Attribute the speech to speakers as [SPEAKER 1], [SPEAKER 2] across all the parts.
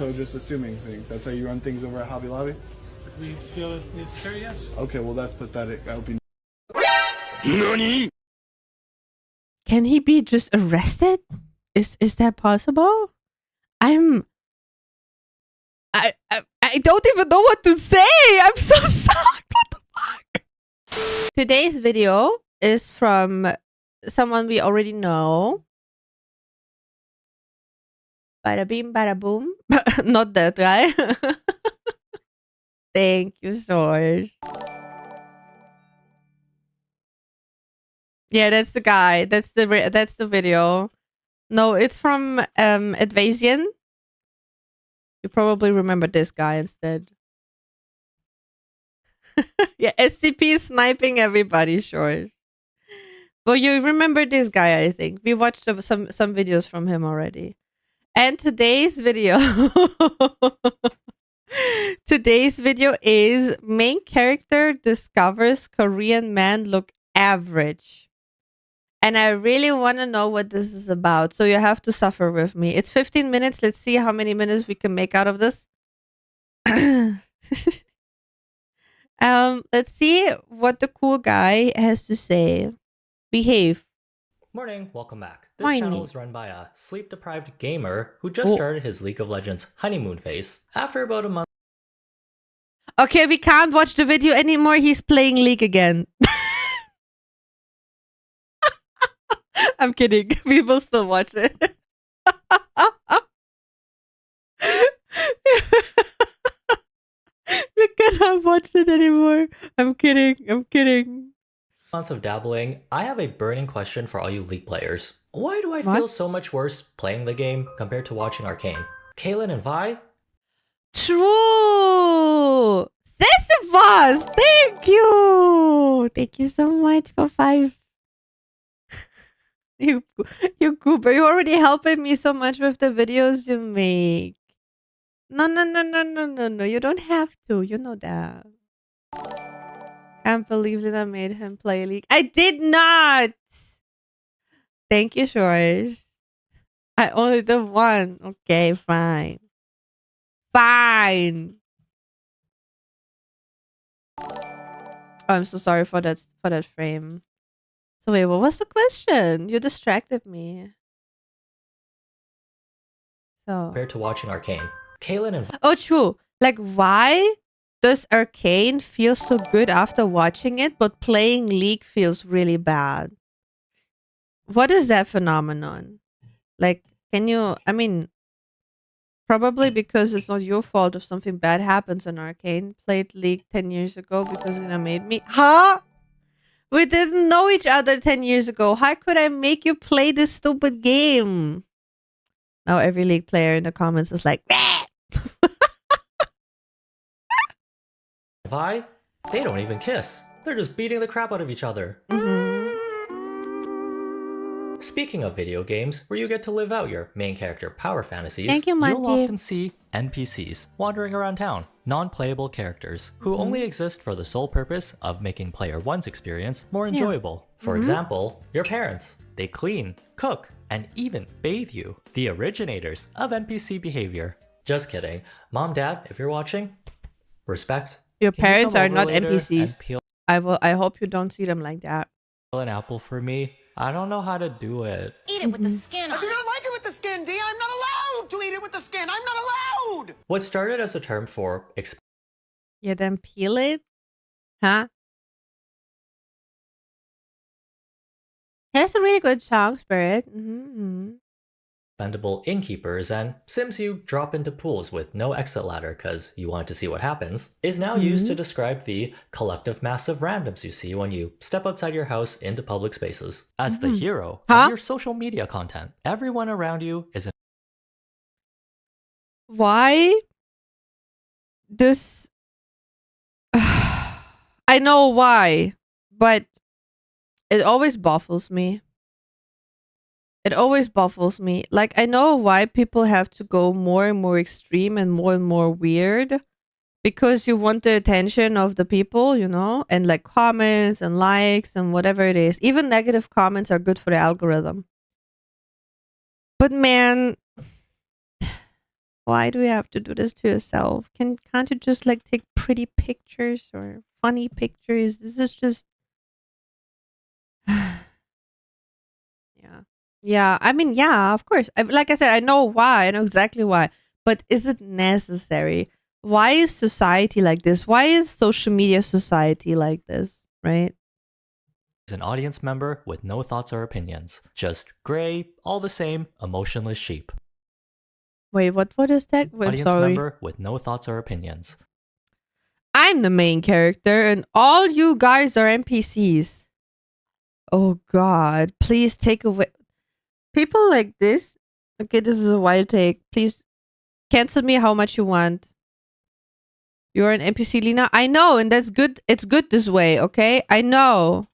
[SPEAKER 1] So just assuming things. That's how you run things over at Hobby Lobby?
[SPEAKER 2] If we feel it's necessary, yes.
[SPEAKER 1] Okay, well that's pathetic. I hope you...
[SPEAKER 3] NANI?
[SPEAKER 4] Can he be just arrested? Is that possible? I don't even know what to say. I'm so sorry. What the fuck? Today's video is from someone we already know. Bada bing, bada boom. Not that guy. Thank you, George. Yeah, that's the guy. That's the video. No, it's from Advasian. You probably remember this guy instead. Yeah, SCP is sniping everybody, sure. But you remember this guy, I think. We watched some videos from him already. And today's video today's video is main character discovers Korean man look average. And I really want to know what this is about. So you have to suffer with me. It's 15 minutes. Let's see how many minutes we can make out of this. Let's see what the cool guy has to say. Behave.
[SPEAKER 5] Morning, welcome back. This
[SPEAKER 4] Morning.
[SPEAKER 5] channel is run by a sleep-deprived gamer who just started his League of Legends honeymoon phase. After about a month
[SPEAKER 4] Okay, we can't watch the video anymore. He's playing League again. I'm kidding. We will still watch it. We cannot watch it anymore. I'm kidding. I'm kidding.
[SPEAKER 5] month of dabbling, I have a burning question for all you League players. Why do I feel so much worse playing the game compared to watching Arcane? Kaylin and Vi?
[SPEAKER 4] True. Sisyphus. Thank you. Thank you so much for 5. You goober. You're already helping me so much with the videos you make. No. You don't have to. You know that. Can't believe that I made him play League. I did not. Thank you, George. I only did one. Okay, fine. Fine. Oh, I'm so sorry for that frame. So wait, what was the question? You distracted me. So
[SPEAKER 5] Compared to watching Arcane. Kaylin and Vi
[SPEAKER 4] oh, true. Like, why does Arcane feel so good after watching it, but playing League feels really bad? What is that phenomenon? Like, can you... I mean, probably because it's not your fault if something bad happens in Arcane. Played League 10 years ago because it made me... Huh? We didn't know each other 10 years ago. How could I make you play this stupid game? Now every League player in the comments is like...
[SPEAKER 5] Vi? They don't even kiss. They're just beating the crap out of each other. Speaking of video games, where you get to live out your main character power fantasies,
[SPEAKER 4] Thank you,
[SPEAKER 5] you'll
[SPEAKER 4] Marty.
[SPEAKER 5] often see NPCs wandering around town, non-playable characters who only exist for the sole purpose of making player 1's experience more enjoyable. For example, your parents. They clean, cook, and even bathe you, the originators of NPC behavior. Just kidding. Mom, Dad, if you're watching, respect.
[SPEAKER 4] Your
[SPEAKER 5] Can you
[SPEAKER 4] parents
[SPEAKER 5] come
[SPEAKER 4] are
[SPEAKER 5] over
[SPEAKER 4] not
[SPEAKER 5] later
[SPEAKER 4] NPCs.
[SPEAKER 5] and peel
[SPEAKER 4] I hope you don't see them like that.
[SPEAKER 5] an apple for me? I don't know how to do it.
[SPEAKER 6] Eat it with the skin on
[SPEAKER 7] I do not like it with the skin, D. I'm not allowed to eat it with the skin. I'm not allowed.
[SPEAKER 5] What started as a term for
[SPEAKER 4] Yeah, then peel it. Huh? That's a really good song, Spirit.
[SPEAKER 5] expendable innkeepers and Sims you drop into pools with no exit ladder because you want to see what happens, is now used to describe the collective mass of randoms you see when you step outside your house into public spaces. As the hero
[SPEAKER 4] Huh?
[SPEAKER 5] of your social media content, everyone around you is an
[SPEAKER 4] Why does... I know why, but it always baffles me. It always baffles me. Like, I know why people have to go more and more extreme and more weird. Because you want the attention of the people, you know? And like comments and likes and whatever it is. Even negative comments are good for the algorithm. But man... Why do you have to do this to yourself? Can't you just like take pretty pictures or funny pictures? This is just yeah. Yeah, I mean, yeah, of course. Like I said, I know why. I know exactly why. But is it necessary? Why is society like this? Why is social media society like this? Right?
[SPEAKER 5] Is an audience member with no thoughts or opinions. Just gray, all the same, emotionless sheep.
[SPEAKER 4] Wait, what is that? Wait, I'm
[SPEAKER 5] Audience
[SPEAKER 4] sorry.
[SPEAKER 5] member with no thoughts or opinions.
[SPEAKER 4] I'm the main character, and all you guys are NPCs. Oh God! Please take away people like this. Okay, this is a wild take. Please cancel me how much you want. You're an NPC, Lina. I know, and that's good. It's good this way, okay? I know.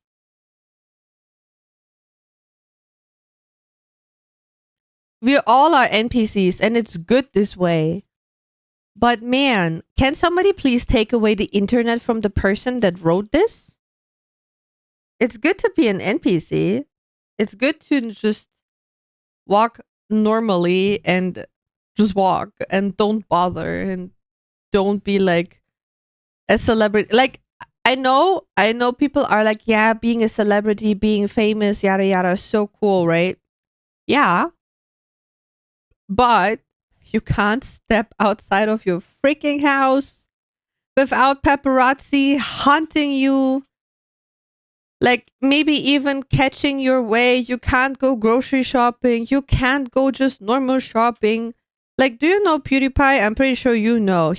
[SPEAKER 4] We all are NPCs, and it's good this way. But man, can somebody please take away the internet from the person that wrote this? It's good to be an NPC. It's good to just walk normally and just walk and don't bother and don't be like a celebrity. Like I know people are like, yeah, being a celebrity, being famous, yada yada, is so cool, right? Yeah. But you can't step outside of your freaking house without paparazzi hunting you. Like maybe even catching your way. You can't go grocery shopping. You can't go just normal shopping. Like, do you know PewDiePie? I'm pretty sure you know.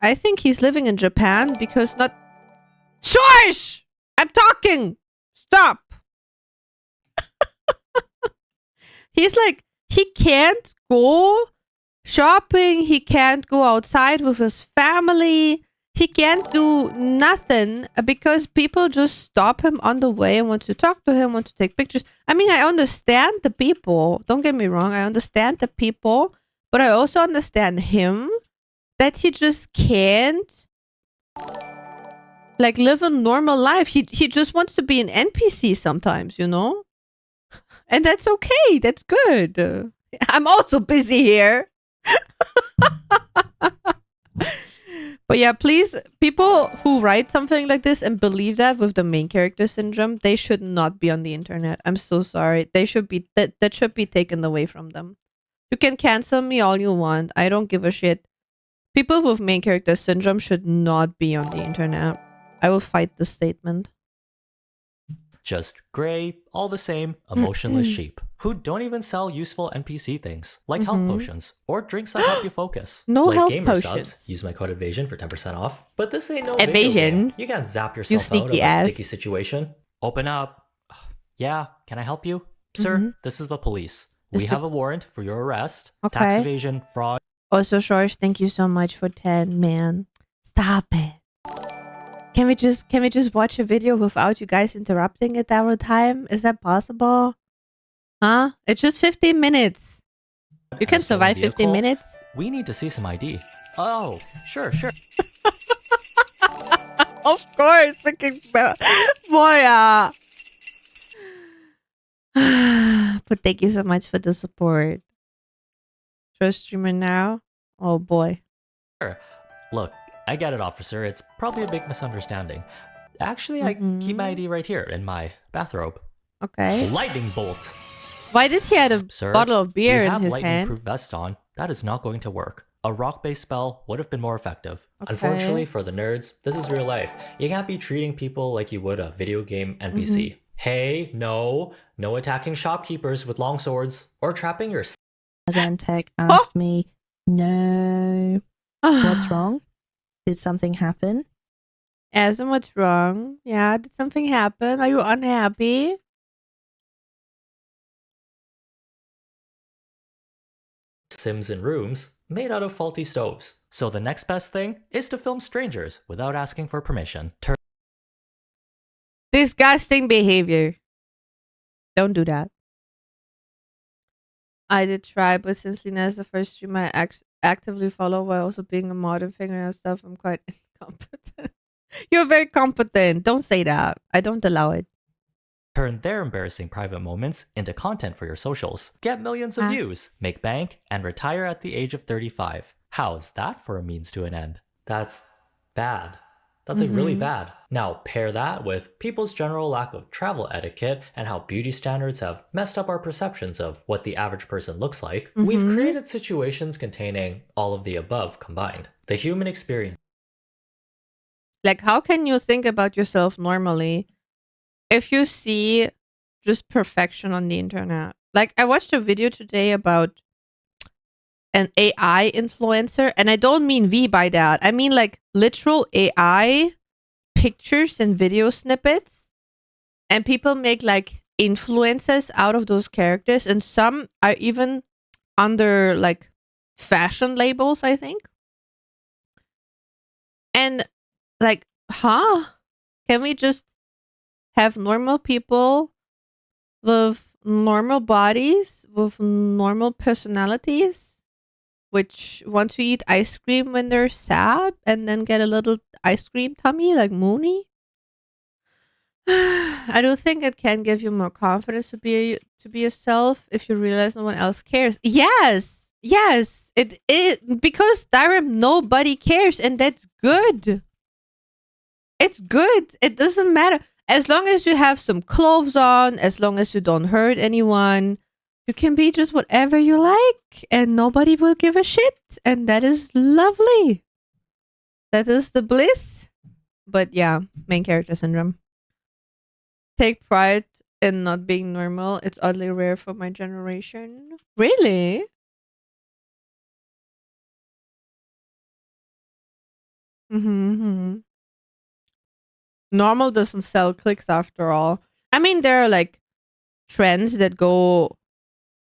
[SPEAKER 4] I think he's living in Japan because not... Shush! I'm talking! Stop! He's like, he can't go shopping. He can't go outside with his family. He can't do nothing because people just stop him on the way and want to talk to him, want to take pictures. I mean, I understand the people. Don't get me wrong. I understand the people. But I also understand him that he just can't like live a normal life. He just wants to be an NPC sometimes, you know? And that's okay. That's good. I'm also busy here. But yeah, please, people who write something like this and believe that with the main character syndrome, they should not be on the internet. I'm so sorry. They should be that should be taken away from them. You can cancel me all you want. I don't give a shit. People with main character syndrome should not be on the internet. I will fight this statement.
[SPEAKER 5] Just gray, all the same, emotionless sheep who don't even sell useful NPC things like health potions or drinks that help you focus.
[SPEAKER 4] No
[SPEAKER 5] like
[SPEAKER 4] health
[SPEAKER 5] gamer
[SPEAKER 4] potions.
[SPEAKER 5] subs, use my code evasion for 10% off. But this ain't no
[SPEAKER 4] Evasion?
[SPEAKER 5] video game. You can't zap yourself out of
[SPEAKER 4] sneaky
[SPEAKER 5] a
[SPEAKER 4] ass.
[SPEAKER 5] sticky situation. Open up. Yeah, can I help you? Sir, this is the police. We have a warrant for your arrest, tax
[SPEAKER 4] Okay.
[SPEAKER 5] evasion, fraud.
[SPEAKER 4] Also, Shorsh, thank you so much for 10, man. Stop it. Can we just watch a video without you guys interrupting it every time? Is that possible? Huh? It's just 15 minutes. You can
[SPEAKER 5] and a stolen
[SPEAKER 4] survive 15
[SPEAKER 5] vehicle.
[SPEAKER 4] minutes.
[SPEAKER 5] We need to see some ID. Oh, sure.
[SPEAKER 4] Of course, freaking Moya. But thank you so much for the support. Trust streamer now? Oh boy.
[SPEAKER 5] Look, I get it, officer. It's probably a big misunderstanding. Actually, I keep my ID right here in my bathrobe.
[SPEAKER 4] Okay.
[SPEAKER 5] Lightning bolt.
[SPEAKER 4] Why did he have a
[SPEAKER 5] Sir,
[SPEAKER 4] bottle of beer
[SPEAKER 5] we
[SPEAKER 4] in
[SPEAKER 5] have
[SPEAKER 4] his
[SPEAKER 5] lightning
[SPEAKER 4] hand?
[SPEAKER 5] proof vest on. That is not going to work. A rock-based spell would have been more effective.
[SPEAKER 4] Okay.
[SPEAKER 5] Unfortunately for the nerds, this is real life. You can't be treating people like you would a video game NPC. Hey, no attacking shopkeepers with long swords or trapping your
[SPEAKER 6] Azantec asked me, no, what's wrong? Did something happen?
[SPEAKER 4] Asm, what's wrong? Yeah, did something happen? Are you unhappy?
[SPEAKER 5] Sims in rooms made out of faulty stoves. So the next best thing is to film strangers without asking for permission.
[SPEAKER 4] Disgusting behavior. Don't do that. I did try, but since Lina is the first streamer I actively follow while also being a mod and figuring out stuff, I'm quite incompetent. You're very competent. Don't say that. I don't allow it.
[SPEAKER 5] Turn their embarrassing private moments into content for your socials. Get millions of views, make bank, and retire at the age of 35. How's that for a means to an end? That's bad. That's like really bad. Now pair that with people's general lack of travel etiquette and how beauty standards have messed up our perceptions of what the average person looks like. We've created situations containing all of the above combined. The human experience.
[SPEAKER 4] Like, how can you think about yourself normally if you see just perfection on the internet? Like, I watched a video today about an AI influencer, and I don't mean V by that. I mean like literal AI pictures and video snippets, and people make like influences out of those characters, and some are even under like fashion labels, I think. And like, can we just have normal people with normal bodies, with normal personalities, which want to eat ice cream when they're sad and then get a little ice cream tummy like Mooney? I do think it can give you more confidence to be yourself if you realize no one else cares. Yes, it because Darren, nobody cares, and that's good. It's good. It doesn't matter as long as you have some clothes on, as long as you don't hurt anyone. You can be just whatever you like, and nobody will give a shit, and that is lovely. That is the bliss. But yeah, main character syndrome. Take pride in not being normal. It's oddly rare for my generation. Really? Mm-hmm. Normal doesn't sell clicks after all. I mean, there are like trends that go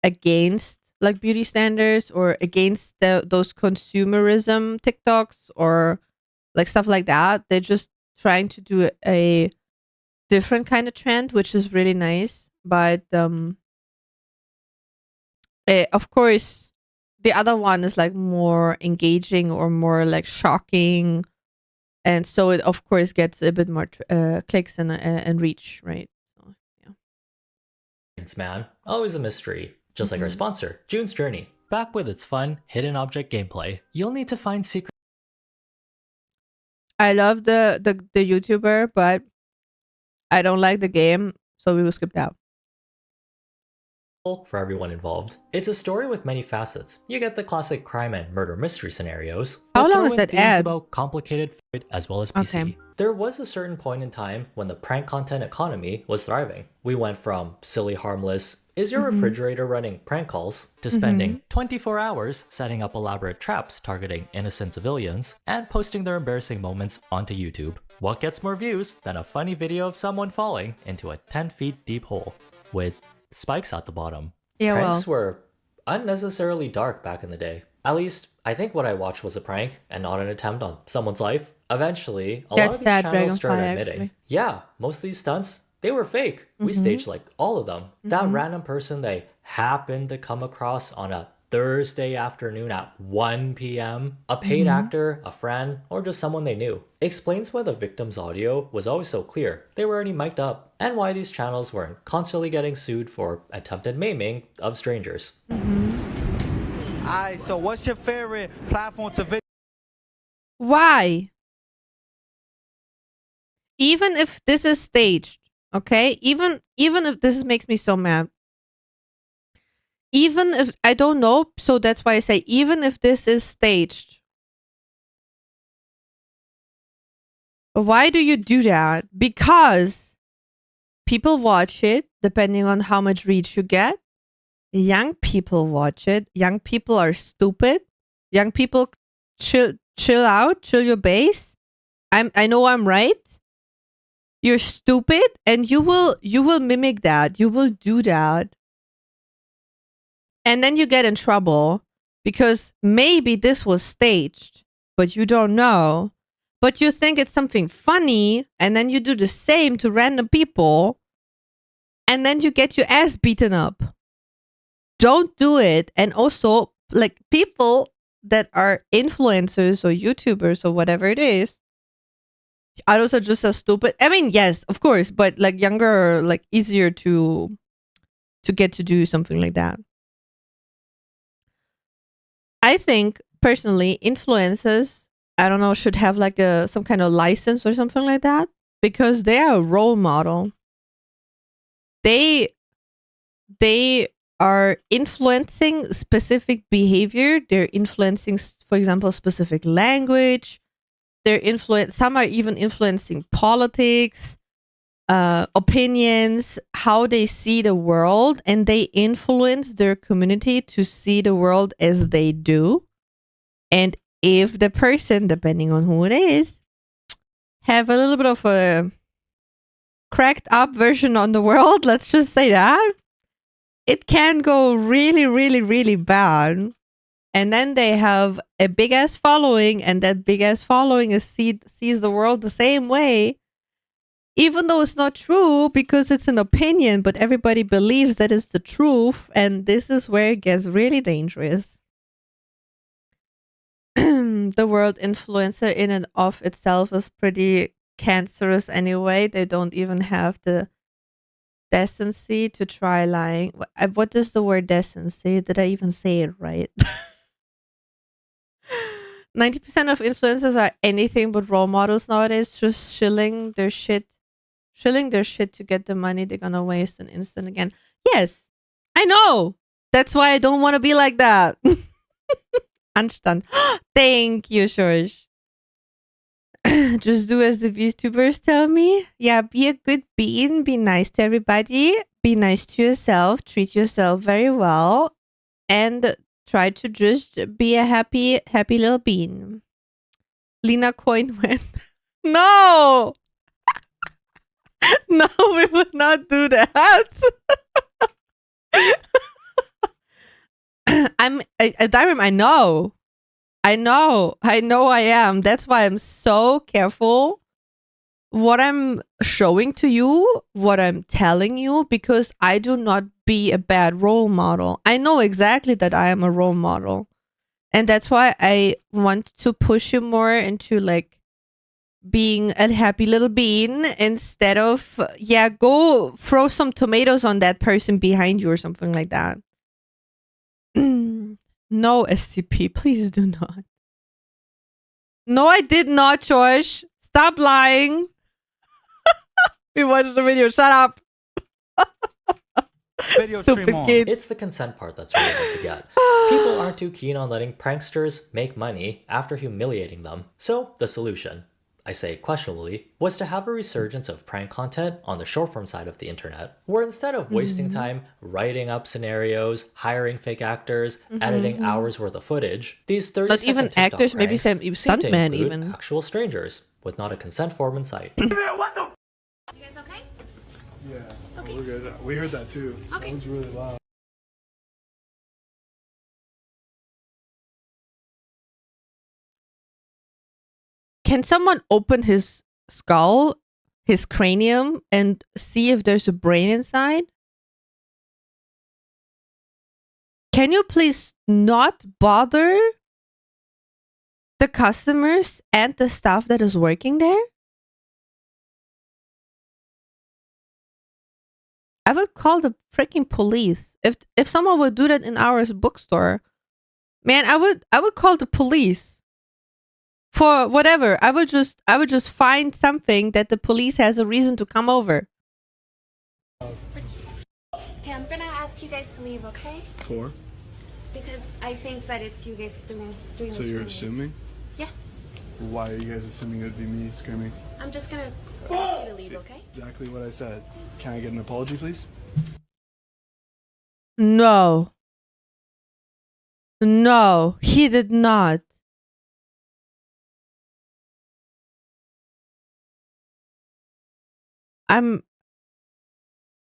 [SPEAKER 4] against like beauty standards or against those consumerism TikToks or like stuff like that. They're just trying to do a different kind of trend, which is really nice. But of course, the other one is like more engaging or more like shocking, and so it of course gets a bit more clicks and reach, right? So, yeah.
[SPEAKER 5] Man, always a mystery. Just like our sponsor, June's Journey. Back with its fun, hidden object gameplay. You'll need to find secret.
[SPEAKER 4] I love the YouTuber, but I don't like the game, so we will skip that.
[SPEAKER 5] For everyone involved. It's a story with many facets. You get the classic crime and murder mystery scenarios.
[SPEAKER 4] How
[SPEAKER 5] but
[SPEAKER 4] long
[SPEAKER 5] throw
[SPEAKER 4] is
[SPEAKER 5] in
[SPEAKER 4] that
[SPEAKER 5] themes
[SPEAKER 4] ad?
[SPEAKER 5] about complicated food as well as PC.
[SPEAKER 4] Okay.
[SPEAKER 5] There was a certain point in time when the prank content economy was thriving. We went from silly harmless, is your refrigerator running prank calls, to spending 24 hours setting up elaborate traps targeting innocent civilians and posting their embarrassing moments onto YouTube. What gets more views than a funny video of someone falling into a 10 feet deep hole with spikes at the bottom?
[SPEAKER 4] Yeah,
[SPEAKER 5] Pranks
[SPEAKER 4] well.
[SPEAKER 5] were unnecessarily dark back in the day. At least, I think what I watched was a prank and not an attempt on someone's life. Eventually, a lot
[SPEAKER 4] That's
[SPEAKER 5] of these
[SPEAKER 4] sad,
[SPEAKER 5] channels started
[SPEAKER 4] Dragonfly,
[SPEAKER 5] admitting,
[SPEAKER 4] actually.
[SPEAKER 5] yeah, most of these stunts, they were fake. We staged like all of them. That random person they happened to come across on a Thursday afternoon at 1 p.m., a paid actor, a friend, or just someone they knew, explains why the victim's audio was always so clear. They were already mic'd up, and why these channels weren't constantly getting sued for attempted maiming of strangers.
[SPEAKER 8] Alright, so what's your favorite platform to video?
[SPEAKER 4] Why? Even if this is staged, okay? Even if this makes me so mad. Even if I don't know, so that's why I say even if this is staged. Why do you do that? Because people watch it depending on how much reach you get. Young people watch it. Young people are stupid. Young people chill out, chill your base. I know I'm right. You're stupid and you will mimic that. You will do that. And then you get in trouble because maybe this was staged, but you don't know. But you think it's something funny, and then you do the same to random people, and then you get your ass beaten up. Don't do it. And also, like, people that are influencers or YouTubers or whatever it is, are also just as stupid. I mean, yes, of course, but like younger, like easier to get to do something like that. I think personally, influencers, I don't know, should have like some kind of license or something like that, because they are a role model. They are influencing specific behavior. They're influencing, for example, specific language. Some are even influencing politics, opinions, how they see the world, and they influence their community to see the world as they do. And if the person, depending on who it is, have a little bit of a cracked up version on the world, let's just say that, it can go really, really, really bad. And then they have a big ass following, and that big ass following sees the world the same way, even though it's not true because it's an opinion, but everybody believes that it's the truth. And this is where it gets really dangerous. The word influencer in and of itself is pretty cancerous anyway. They don't even have the decency to try lying. What is the word decency? Did I even say it right? 90% of influencers are anything but role models nowadays, just shilling their shit to get the money they're gonna waste an instant again. Yes, I know. That's why I don't want to be like that. Anstand. Thank you, George. Just do as the VTubers tell me. Yeah, be a good bean. Be nice to everybody. Be nice to yourself. Treat yourself very well. And try to just be a happy little bean. Lena Coin went. No! No, we would not do that. Darim, I know I am. That's why I'm so careful what I'm showing to you, what I'm telling you, because I do not be a bad role model. I know exactly that I am a role model. And that's why I want to push you more into like being a happy little bean instead of, yeah, go throw some tomatoes on that person behind you or something like that. No, SCP, please do not. No, I did not, Josh. Stop lying. We watched the video. Shut up.
[SPEAKER 8] Video stream
[SPEAKER 4] Stupid
[SPEAKER 8] on.
[SPEAKER 4] kid.
[SPEAKER 5] It's the consent part that's really hard to get. People aren't too keen on letting pranksters make money after humiliating them. So the solution, I say questionably, was to have a resurgence of prank content on the short form side of the internet, where instead of wasting time writing up scenarios, hiring fake actors, editing hours worth of footage, these 30
[SPEAKER 4] Not even
[SPEAKER 5] TikTok
[SPEAKER 4] actors, maybe
[SPEAKER 5] pranks
[SPEAKER 4] some
[SPEAKER 5] seem to
[SPEAKER 4] stuntmen
[SPEAKER 5] include
[SPEAKER 4] even.
[SPEAKER 5] actual strangers with not a consent form in sight.
[SPEAKER 9] You guys okay?
[SPEAKER 1] Yeah,
[SPEAKER 9] Okay.
[SPEAKER 1] we're good. We heard that too.
[SPEAKER 9] Okay.
[SPEAKER 1] That was really loud.
[SPEAKER 4] Can someone open his skull, his cranium, and see if there's a brain inside? Can you please not bother the customers and the staff that is working there? I would call the freaking police. If someone would do that in our bookstore, man, I would call the police. For whatever, I would just find something that the police has a reason to come over.
[SPEAKER 9] Okay, I'm gonna ask you guys to leave, okay?
[SPEAKER 1] For?
[SPEAKER 9] Because I think that it's you guys doing
[SPEAKER 1] So
[SPEAKER 9] the
[SPEAKER 1] you're
[SPEAKER 9] screaming.
[SPEAKER 1] assuming?
[SPEAKER 9] Yeah.
[SPEAKER 1] Why are you guys assuming it would be me screaming?
[SPEAKER 9] I'm just gonna ask you to leave,
[SPEAKER 1] See,
[SPEAKER 9] okay?
[SPEAKER 1] exactly what I said. Can I get an apology, please?
[SPEAKER 4] No. No, he did not.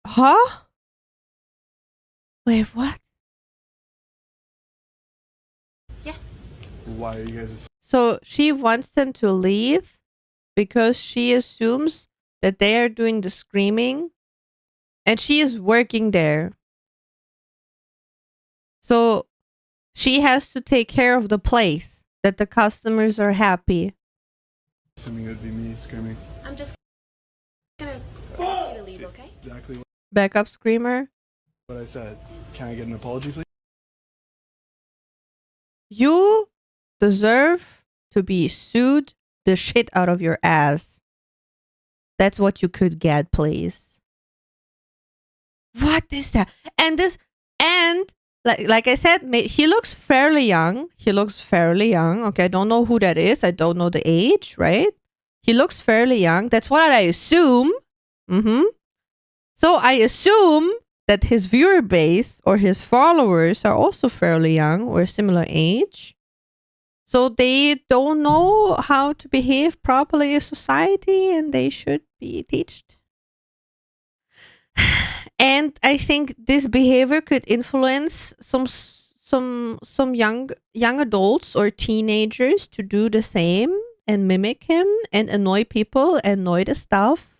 [SPEAKER 4] Huh? Wait, what?
[SPEAKER 9] Yeah.
[SPEAKER 1] Why are you guys assuming?
[SPEAKER 4] So she wants them to leave because she assumes that they are doing the screaming and she is working there. So she has to take care of the place that the customers are happy.
[SPEAKER 1] Assuming it would be me screaming.
[SPEAKER 9] I'm just gonna ask you to leave,
[SPEAKER 1] See,
[SPEAKER 9] okay?
[SPEAKER 1] exactly
[SPEAKER 4] Backup screamer.
[SPEAKER 1] what I said. Can I get an apology, please?
[SPEAKER 4] You deserve to be sued the shit out of your ass. That's what you could get, please. What is that? And like I said, he looks fairly young. Okay, I don't know who that is. I don't know the age, right? He looks fairly young. That's what I assume. So I assume that his viewer base or his followers are also fairly young or similar age. So they don't know how to behave properly in society, and they should be taught. And I think this behavior could influence some young adults or teenagers to do the same and mimic him and annoy people, annoy the stuff,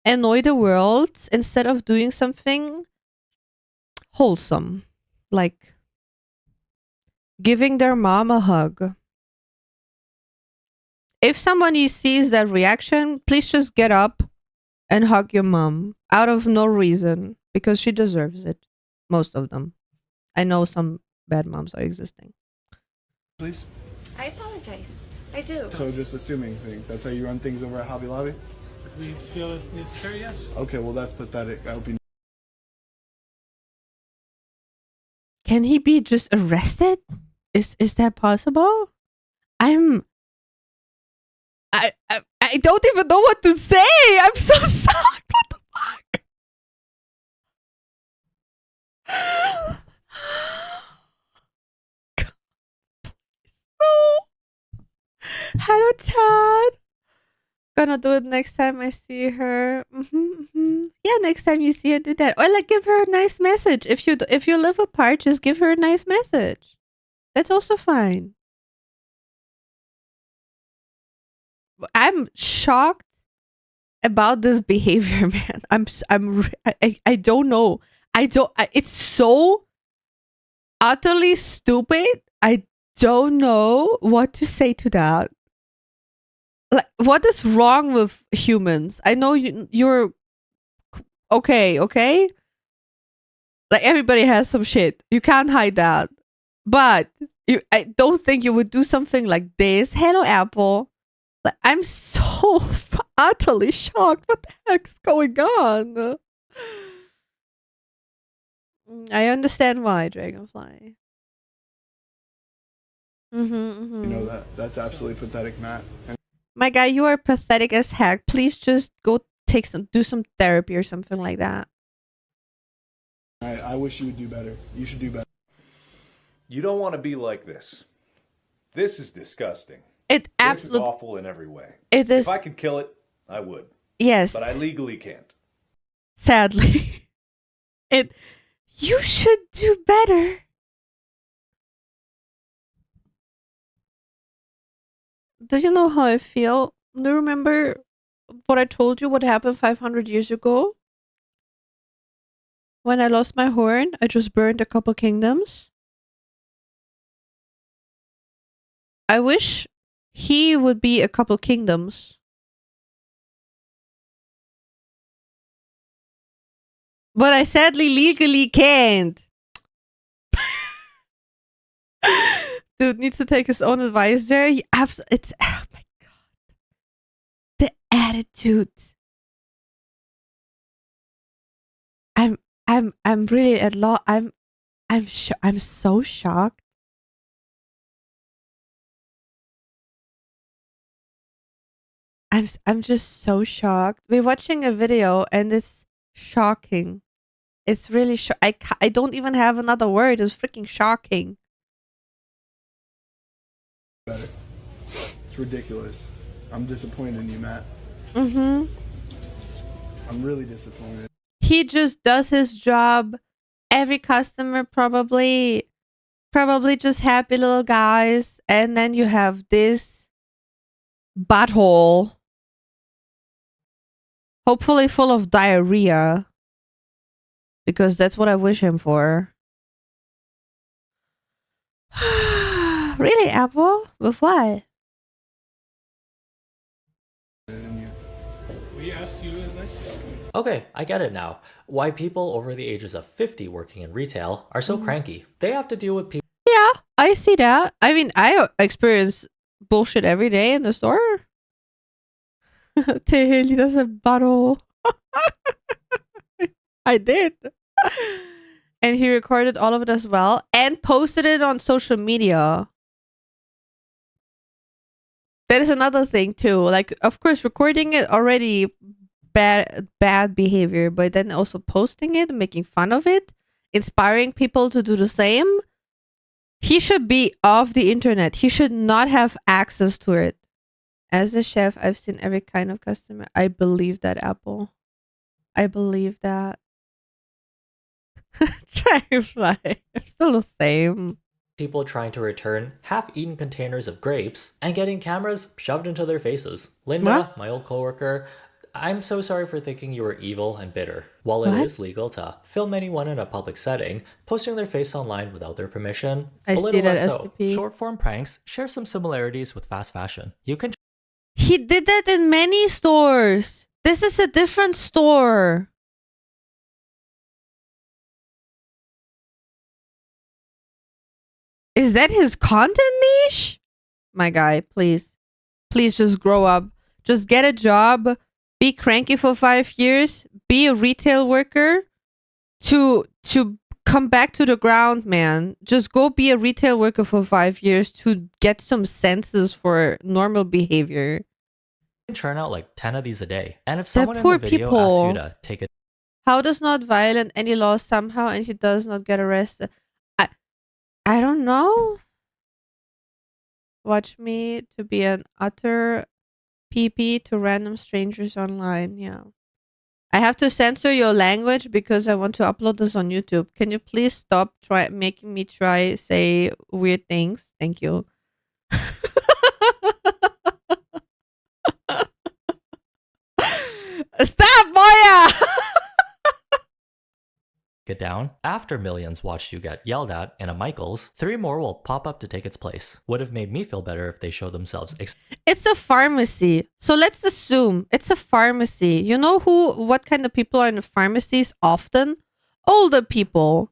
[SPEAKER 4] annoy the world, instead of doing something wholesome, like giving their mom a hug. If somebody sees that reaction, please just get up and hug your mom out of no reason, because she deserves it. Most of them. I know some bad moms are existing.
[SPEAKER 1] Please.
[SPEAKER 9] I apologize. I do.
[SPEAKER 1] So just assuming things. That's how you run things over at Hobby Lobby?
[SPEAKER 2] If we feel it's necessary, yes.
[SPEAKER 1] Okay, well that's pathetic. I hope you
[SPEAKER 4] Can he be just arrested? Is that possible? I don't even know what to say. I'm so shocked. What the fuck? God, please, no. Hello, Chad. Gonna do it next time I see her. Yeah, next time you see her, do that. Or like give her a nice message. If you live apart, just give her a nice message. That's also fine. I'm shocked about this behavior, man. I don't know. It's so utterly stupid. I don't know what to say to that. Like, what is wrong with humans? I know you're okay. Like, everybody has some shit. You can't hide that. But I don't think you would do something like this. Hello, Apple. Like, I'm so utterly shocked. What the heck's going on? I understand why, Dragonfly.
[SPEAKER 1] you know that. That's absolutely pathetic, Matt. And
[SPEAKER 4] My guy, you are pathetic as heck. Please just go do some therapy or something like that.
[SPEAKER 1] I wish you would do better. You should do better.
[SPEAKER 3] You don't want to be like this. This is disgusting.
[SPEAKER 4] It
[SPEAKER 3] This is
[SPEAKER 4] absolutely
[SPEAKER 3] awful in every way.
[SPEAKER 4] it is.
[SPEAKER 3] If I could kill it, I would.
[SPEAKER 4] Yes.
[SPEAKER 3] But I legally can't.
[SPEAKER 4] Sadly. You should do better. Do you know how I feel? Do you remember what I told you what happened 500 years ago? When I lost my horn, I just burned a couple kingdoms. I wish he would be a couple kingdoms. But I sadly legally can't. Dude needs to take his own advice there. It's oh my god. The attitude. I'm really at loss. I'm so shocked. I'm just so shocked. We're watching a video and it's shocking. It's really I don't even have another word. It's freaking shocking.
[SPEAKER 1] Better. It's ridiculous. I'm disappointed in you, Matt.
[SPEAKER 4] Mm-hmm.
[SPEAKER 1] I'm really disappointed.
[SPEAKER 4] He just does his job. Every customer probably just happy little guys. And then you have this butthole. Hopefully full of diarrhea. Because that's what I wish him for. Really, Apple? With what?
[SPEAKER 2] We asked you this.
[SPEAKER 5] Okay, I get it now. Why people over the ages of 50 working in retail are so cranky. They have to deal with people.
[SPEAKER 4] Yeah, I see that. I mean, I experience bullshit every day in the store. Teheli doesn't bottle. I did. And he recorded all of it as well and posted it on social media. That is another thing too. Like, of course, recording it already bad behavior, but then also posting it, making fun of it, inspiring people to do the same. He should be off the internet. He should not have access to it. As a chef, I've seen every kind of customer. I believe that, Apple. I believe that. Dragonfly. They're still the same.
[SPEAKER 5] People trying to return half-eaten containers of grapes and getting cameras shoved into their faces. Linda,
[SPEAKER 4] What?
[SPEAKER 5] my old coworker, I'm so sorry for thinking you were evil and bitter. While it
[SPEAKER 4] What?
[SPEAKER 5] is legal to film anyone in a public setting, posting their face online without their permission,
[SPEAKER 4] I
[SPEAKER 5] a
[SPEAKER 4] see
[SPEAKER 5] little
[SPEAKER 4] that,
[SPEAKER 5] less so.
[SPEAKER 4] SCP.
[SPEAKER 5] Short-form pranks share some similarities with fast fashion. You can
[SPEAKER 4] He did that in many stores. This is a different store. Is that his content niche? My guy, please. Please just grow up. Just get a job. Be cranky for 5 years. Be a retail worker. To come back to the ground, man. Just go be a retail worker for 5 years to get some senses for normal behavior.
[SPEAKER 5] churn out like 10 of these a day. And if
[SPEAKER 4] The
[SPEAKER 5] someone in
[SPEAKER 4] poor
[SPEAKER 5] the video asks you
[SPEAKER 4] people.
[SPEAKER 5] to take a
[SPEAKER 4] How does not violent any law somehow and he does not get arrested? I don't know. Watch me to be an utter PP to random strangers online. Yeah. I have to censor your language because I want to upload this on YouTube. Can you please stop making me say weird things? Thank you. Stop, Moya!
[SPEAKER 5] it down. After millions watched you get yelled at in a Michael's, 3 more will pop up to take its place. Would have made me feel better if they showed themselves
[SPEAKER 4] It's a pharmacy. So let's assume it's a pharmacy. You know what kind of people are in the pharmacies often? Older people.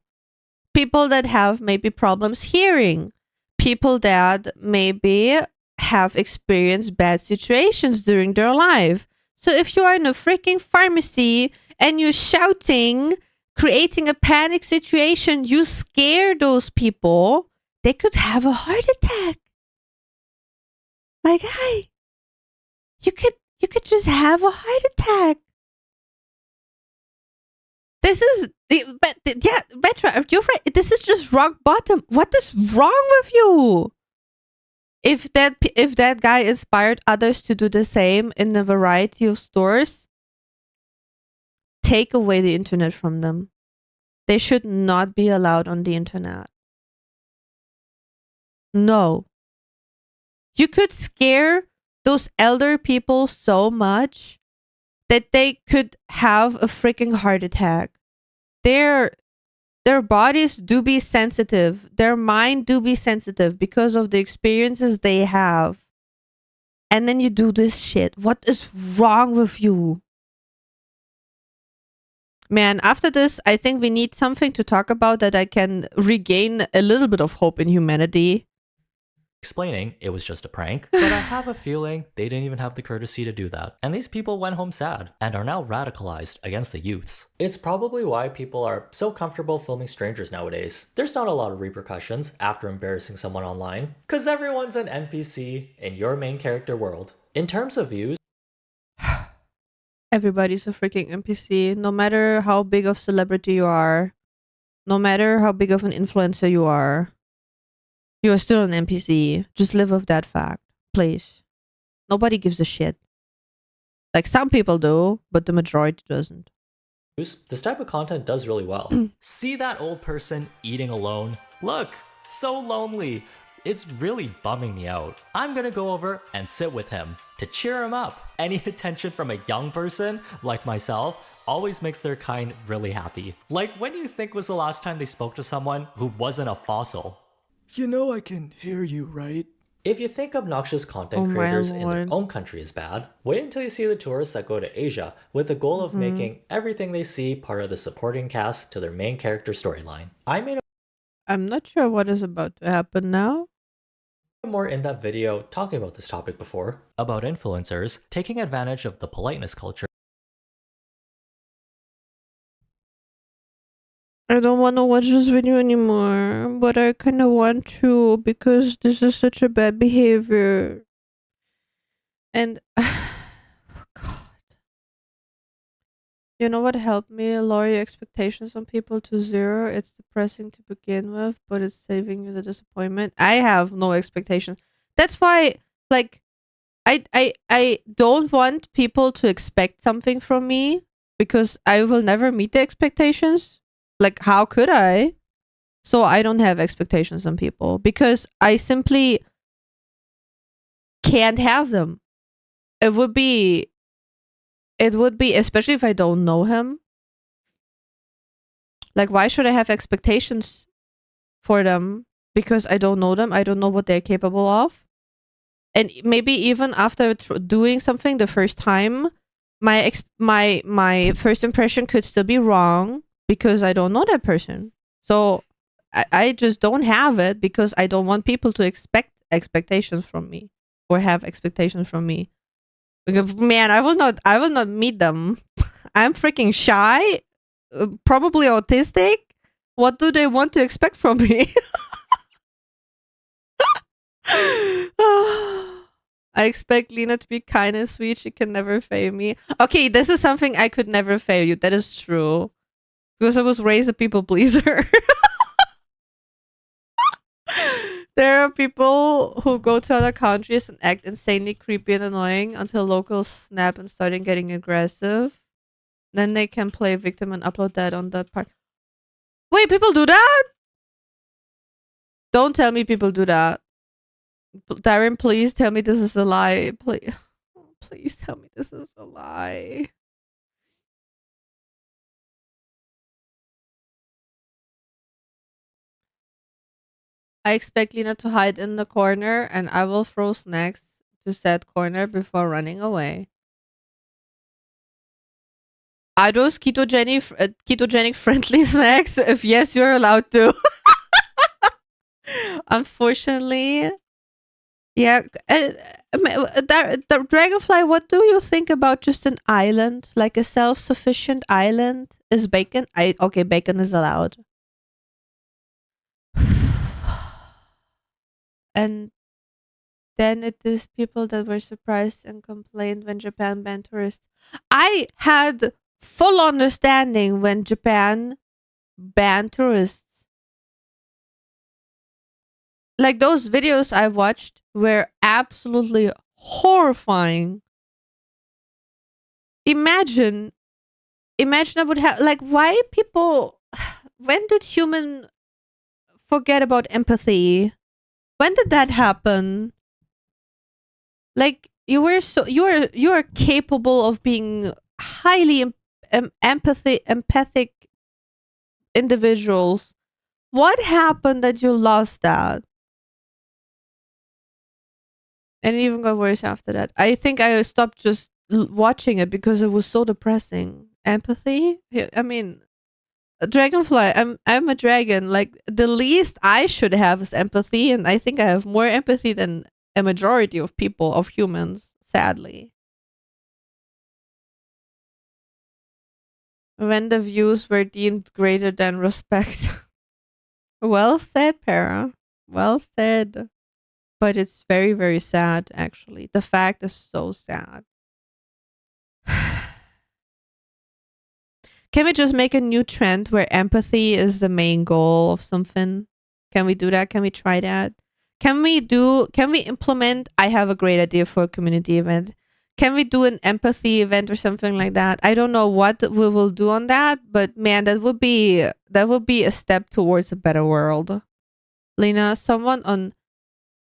[SPEAKER 4] People that have maybe problems hearing. People that maybe have experienced bad situations during their life. So if you are in a freaking pharmacy and you're shouting, creating a panic situation, you scare those people, they could have a heart attack. My guy, you could just have a heart attack. This is yeah, Petra, you're right. This is just rock bottom. What is wrong with you? If that guy inspired others to do the same in a variety of stores, take away the internet from them. They should not be allowed on the internet. No. You could scare those elder people so much that they could have a freaking heart attack. Their bodies do be sensitive. Their mind do be sensitive because of the experiences they have. And then you do this shit. What is wrong with you? Man, after this, I think we need something to talk about that I can regain a little bit of hope in humanity.
[SPEAKER 5] explaining it was just a prank, but I have a feeling they didn't even have the courtesy to do that. And these people went home sad and are now radicalized against the youths. It's probably why people are so comfortable filming strangers nowadays. There's not a lot of repercussions after embarrassing someone online, because everyone's an NPC in your main character world. In terms of views,
[SPEAKER 4] Everybody's a freaking NPC. No matter how big of celebrity you are, no matter how big of an influencer you are still an NPC. Just live with that fact, please. Nobody gives a shit. Like some people do, but the majority doesn't.
[SPEAKER 5] this type of content does really well. See that old person eating alone? Look, so lonely. It's really bumming me out. I'm gonna go over and sit with him to cheer him up. Any attention from a young person like myself always makes their kind really happy. Like, when do you think was the last time they spoke to someone who wasn't a fossil?
[SPEAKER 10] You know I can hear you, right?
[SPEAKER 5] If you think obnoxious content
[SPEAKER 4] Oh my
[SPEAKER 5] creators in their
[SPEAKER 4] lord.
[SPEAKER 5] own country is bad, wait until you see the tourists that go to Asia with the goal of making everything they see part of the supporting cast to their main character storyline. I made a
[SPEAKER 4] I'm not sure what is about to happen now.
[SPEAKER 5] A more in-depth video talking about this topic before, about influencers taking advantage of the politeness culture.
[SPEAKER 4] I don't want to watch this video anymore, but I kind of want to because this is such a bad behavior. And God, you know what helped me lower your expectations on people to zero? It's depressing to begin with, but it's saving you the disappointment. I have no expectations. That's why, like, I don't want people to expect something from me because I will never meet the expectations. Like, how could I? So I don't have expectations on people because I simply can't have them. It would be, especially if I don't know him. Like, why should I have expectations for them? Because I don't know them. I don't know what they're capable of. And maybe even after doing something the first time, my first impression could still be wrong because I don't know that person. So I just don't have it because I don't want people to expect expectations from me or have expectations from me. Because, man, I will not meet them. I'm freaking shy, probably autistic. What do they want to expect from me? I expect Lena to be kind and sweet. She can never fail me. Okay, this is something I could never fail you. That is true. Because I was raised a people pleaser. There are people who go to other countries and act insanely creepy and annoying until locals snap and start getting aggressive. Then they can play victim and upload that on that part. Wait, people do that? Don't tell me people do that. Darren, please tell me this is a lie. Please tell me this is a lie. I expect Lena to hide in the corner and I will throw snacks to said corner before running away. Are those ketogenic friendly snacks? If yes, you're allowed to. Unfortunately, yeah. The Dragonfly, what do you think about just an island, like a self-sufficient island? Is bacon? Okay, bacon is allowed. And then it is people that were surprised and complained when Japan banned tourists. I had full understanding when Japan banned tourists. Like, those videos I watched were absolutely horrifying. Imagine I would have, like, why people, when did human forget about empathy? When did that happen? Like, you are capable of being highly empathic individuals. What happened that you lost that? And it even got worse after that. I think I stopped just watching it because it was so depressing. Empathy? Yeah, I mean, a dragonfly. I'm a dragon. Like, the least I should have is empathy, and I think I have more empathy than a majority of people, of humans, sadly. When the views were deemed greater than respect. Well said, Para. Well said. But it's very, very sad, actually. The fact is so sad. Can we just make a new trend where empathy is the main goal of something? Can we do that? Can we try that? Can we implement, I have a great idea for a community event. Can we do an empathy event or something like that? I don't know what we will do on that, but man, that would be a step towards a better world. Lena, someone on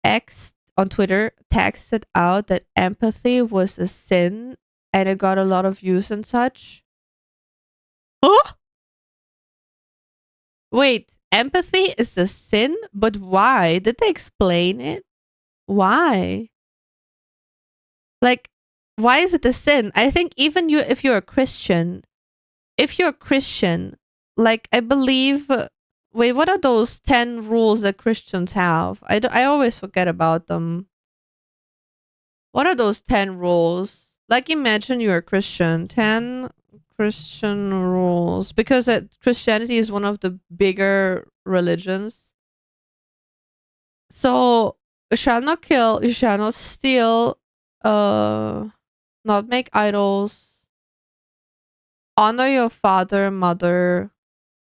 [SPEAKER 4] X on Twitter texted out that empathy was a sin and it got a lot of views and such. Huh? Wait, empathy is a sin? But why? Did they explain it? Why? Like, why is it a sin? I think even if you're a Christian, like, I believe, Wait, what are those 10 rules that Christians have? I always forget about them. What are those 10 rules? Like, imagine you're a Christian. 10 Christian rules. Because Christianity is one of the bigger religions. So, you shall not kill, you shall not steal, not make idols, honor your father, mother.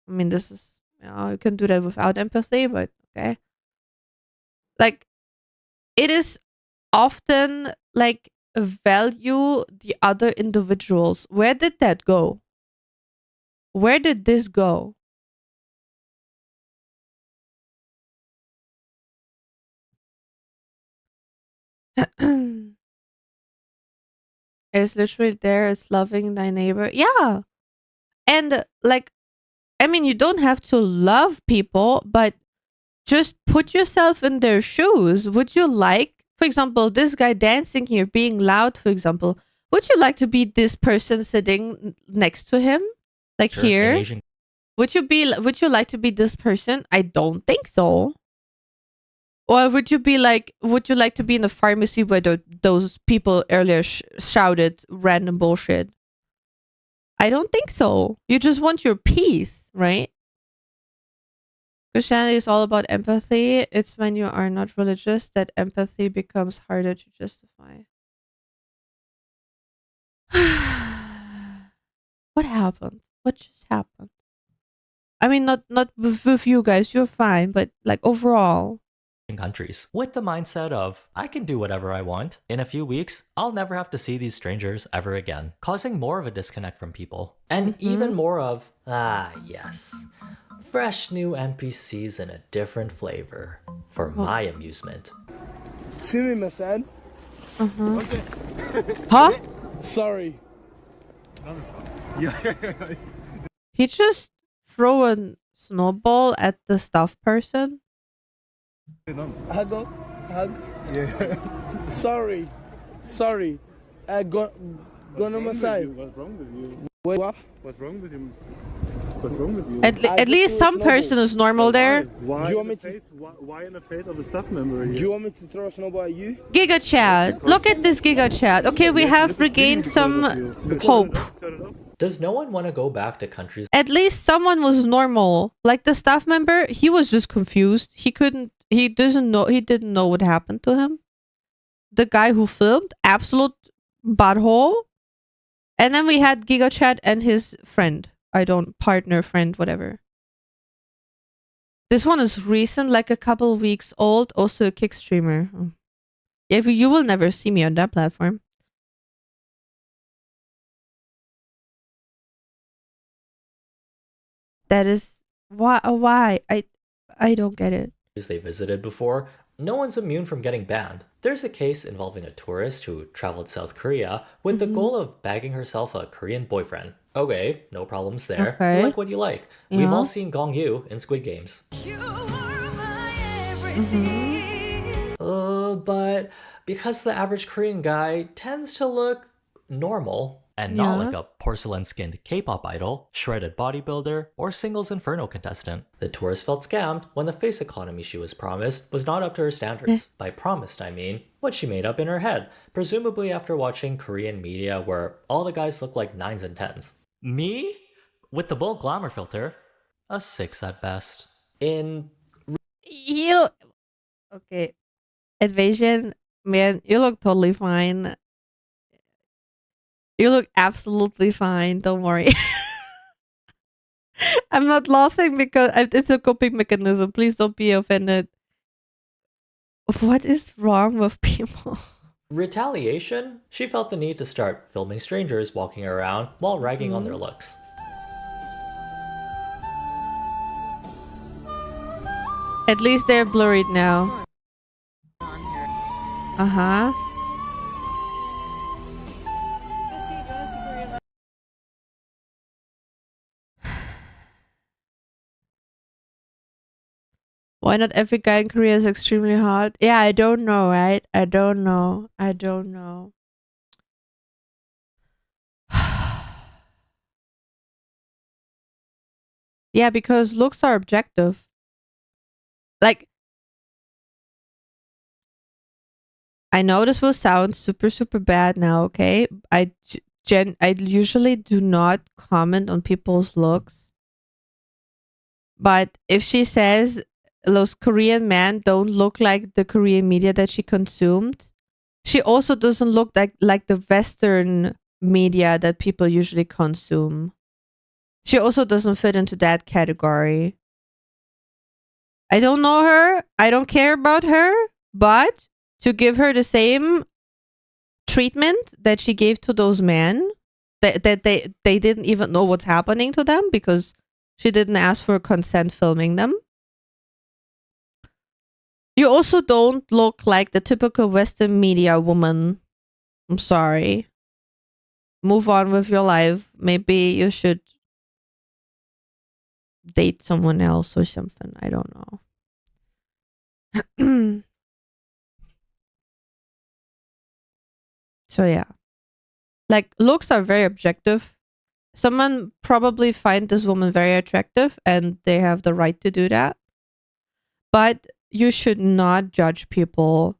[SPEAKER 4] I mean, this is, you can do that without empathy, but okay. Like, it is often like value the other individuals. Where did that go? Where did this go? It's literally there. It's loving thy neighbor. Yeah. And like, I mean, you don't have to love people, but just put yourself in their shoes. Would you like, for example, this guy dancing here, being loud, for example, would you like to be this person sitting next to him? Like
[SPEAKER 5] Sure, in
[SPEAKER 4] here?
[SPEAKER 5] Asian
[SPEAKER 4] Would you like to be this person? I don't think so. Or would you like to be in a pharmacy where those people earlier shouted random bullshit? I don't think so. You just want your peace, right? Christianity is all about empathy. It's when you are not religious that empathy becomes harder to justify. What happened? What just happened? I mean, not with you guys. You're fine, but like overall.
[SPEAKER 5] countries with the mindset of, I can do whatever I want. In a few weeks, I'll never have to see these strangers ever again, causing more of a disconnect from people. And even more of, yes, fresh new NPCs in a different flavor for my amusement.
[SPEAKER 10] See me, my son?
[SPEAKER 4] Huh?
[SPEAKER 10] Sorry.
[SPEAKER 4] He just threw a snowball at the stuffed person.
[SPEAKER 10] Hug. Yeah. Sorry. Gonna my side.
[SPEAKER 2] What's wrong with you?
[SPEAKER 10] Wait, what?
[SPEAKER 2] What's wrong with him? What's wrong with you?
[SPEAKER 4] At least some person is normal there.
[SPEAKER 2] Why,
[SPEAKER 10] Do you want
[SPEAKER 2] in
[SPEAKER 10] me
[SPEAKER 2] the
[SPEAKER 10] to-
[SPEAKER 2] face, why in the face of a staff member here?
[SPEAKER 10] Do you want me to throw a snowball at you?
[SPEAKER 4] Giga chat. Look at this Giga chat. Okay, we have regained some hope.
[SPEAKER 2] Turn it off.
[SPEAKER 5] Does no one want to go back to countries
[SPEAKER 4] At least someone was normal. Like the staff member, he was just confused. He didn't know what happened to him. The guy who filmed, absolute butthole. And then we had Giga chat and his friend. Partner, friend, whatever. This one is recent, like a couple weeks old. Also a kick streamer. Yeah, you will never see me on that platform. That is why I don't get it.
[SPEAKER 5] they visited before, no one's immune from getting banned. There's a case involving a tourist who traveled South Korea with the goal of bagging herself a Korean boyfriend. Okay, no problems there.
[SPEAKER 4] Okay.
[SPEAKER 5] You like what you like. We've
[SPEAKER 4] Yeah.
[SPEAKER 5] all seen Gong Yu in Squid Games. But because the average Korean guy tends to look normal and not
[SPEAKER 4] Yeah.
[SPEAKER 5] like a porcelain-skinned K-pop idol, shredded bodybuilder, or singles inferno contestant, the tourist felt scammed when the face economy she was promised was not up to her standards. By promised, I mean what she made up in her head, presumably after watching Korean media where all the guys look like 9s and 10s. Me? With the bull glamour filter, a 6 at best. In
[SPEAKER 4] Okay. Invasion, man, you look totally fine. You look absolutely fine. Don't worry. I'm not laughing because it's a coping mechanism. Please don't be offended. What is wrong with people?
[SPEAKER 5] retaliation, she felt the need to start filming strangers walking around while ragging on their looks.
[SPEAKER 4] At least they're blurred now. Uh-huh. Why not every guy in Korea is extremely hot? Yeah, I don't know, right? I don't know. Yeah, because looks are objective. Like, I know this will sound super, super bad now, okay? I usually do not comment on people's looks. But if she says those Korean men don't look like the Korean media that she consumed, she also doesn't look like the Western media that people usually consume. She also doesn't fit into that category. I don't know her. I don't care about her. But to give her the same treatment that she gave to those men, that they didn't even know what's happening to them because she didn't ask for consent filming them. You also don't look like the typical Western media woman. I'm sorry. Move on with your life. Maybe you should date someone else or something. I don't know. So yeah. Like, looks are very objective. Someone probably find this woman very attractive and they have the right to do that. But you should not judge people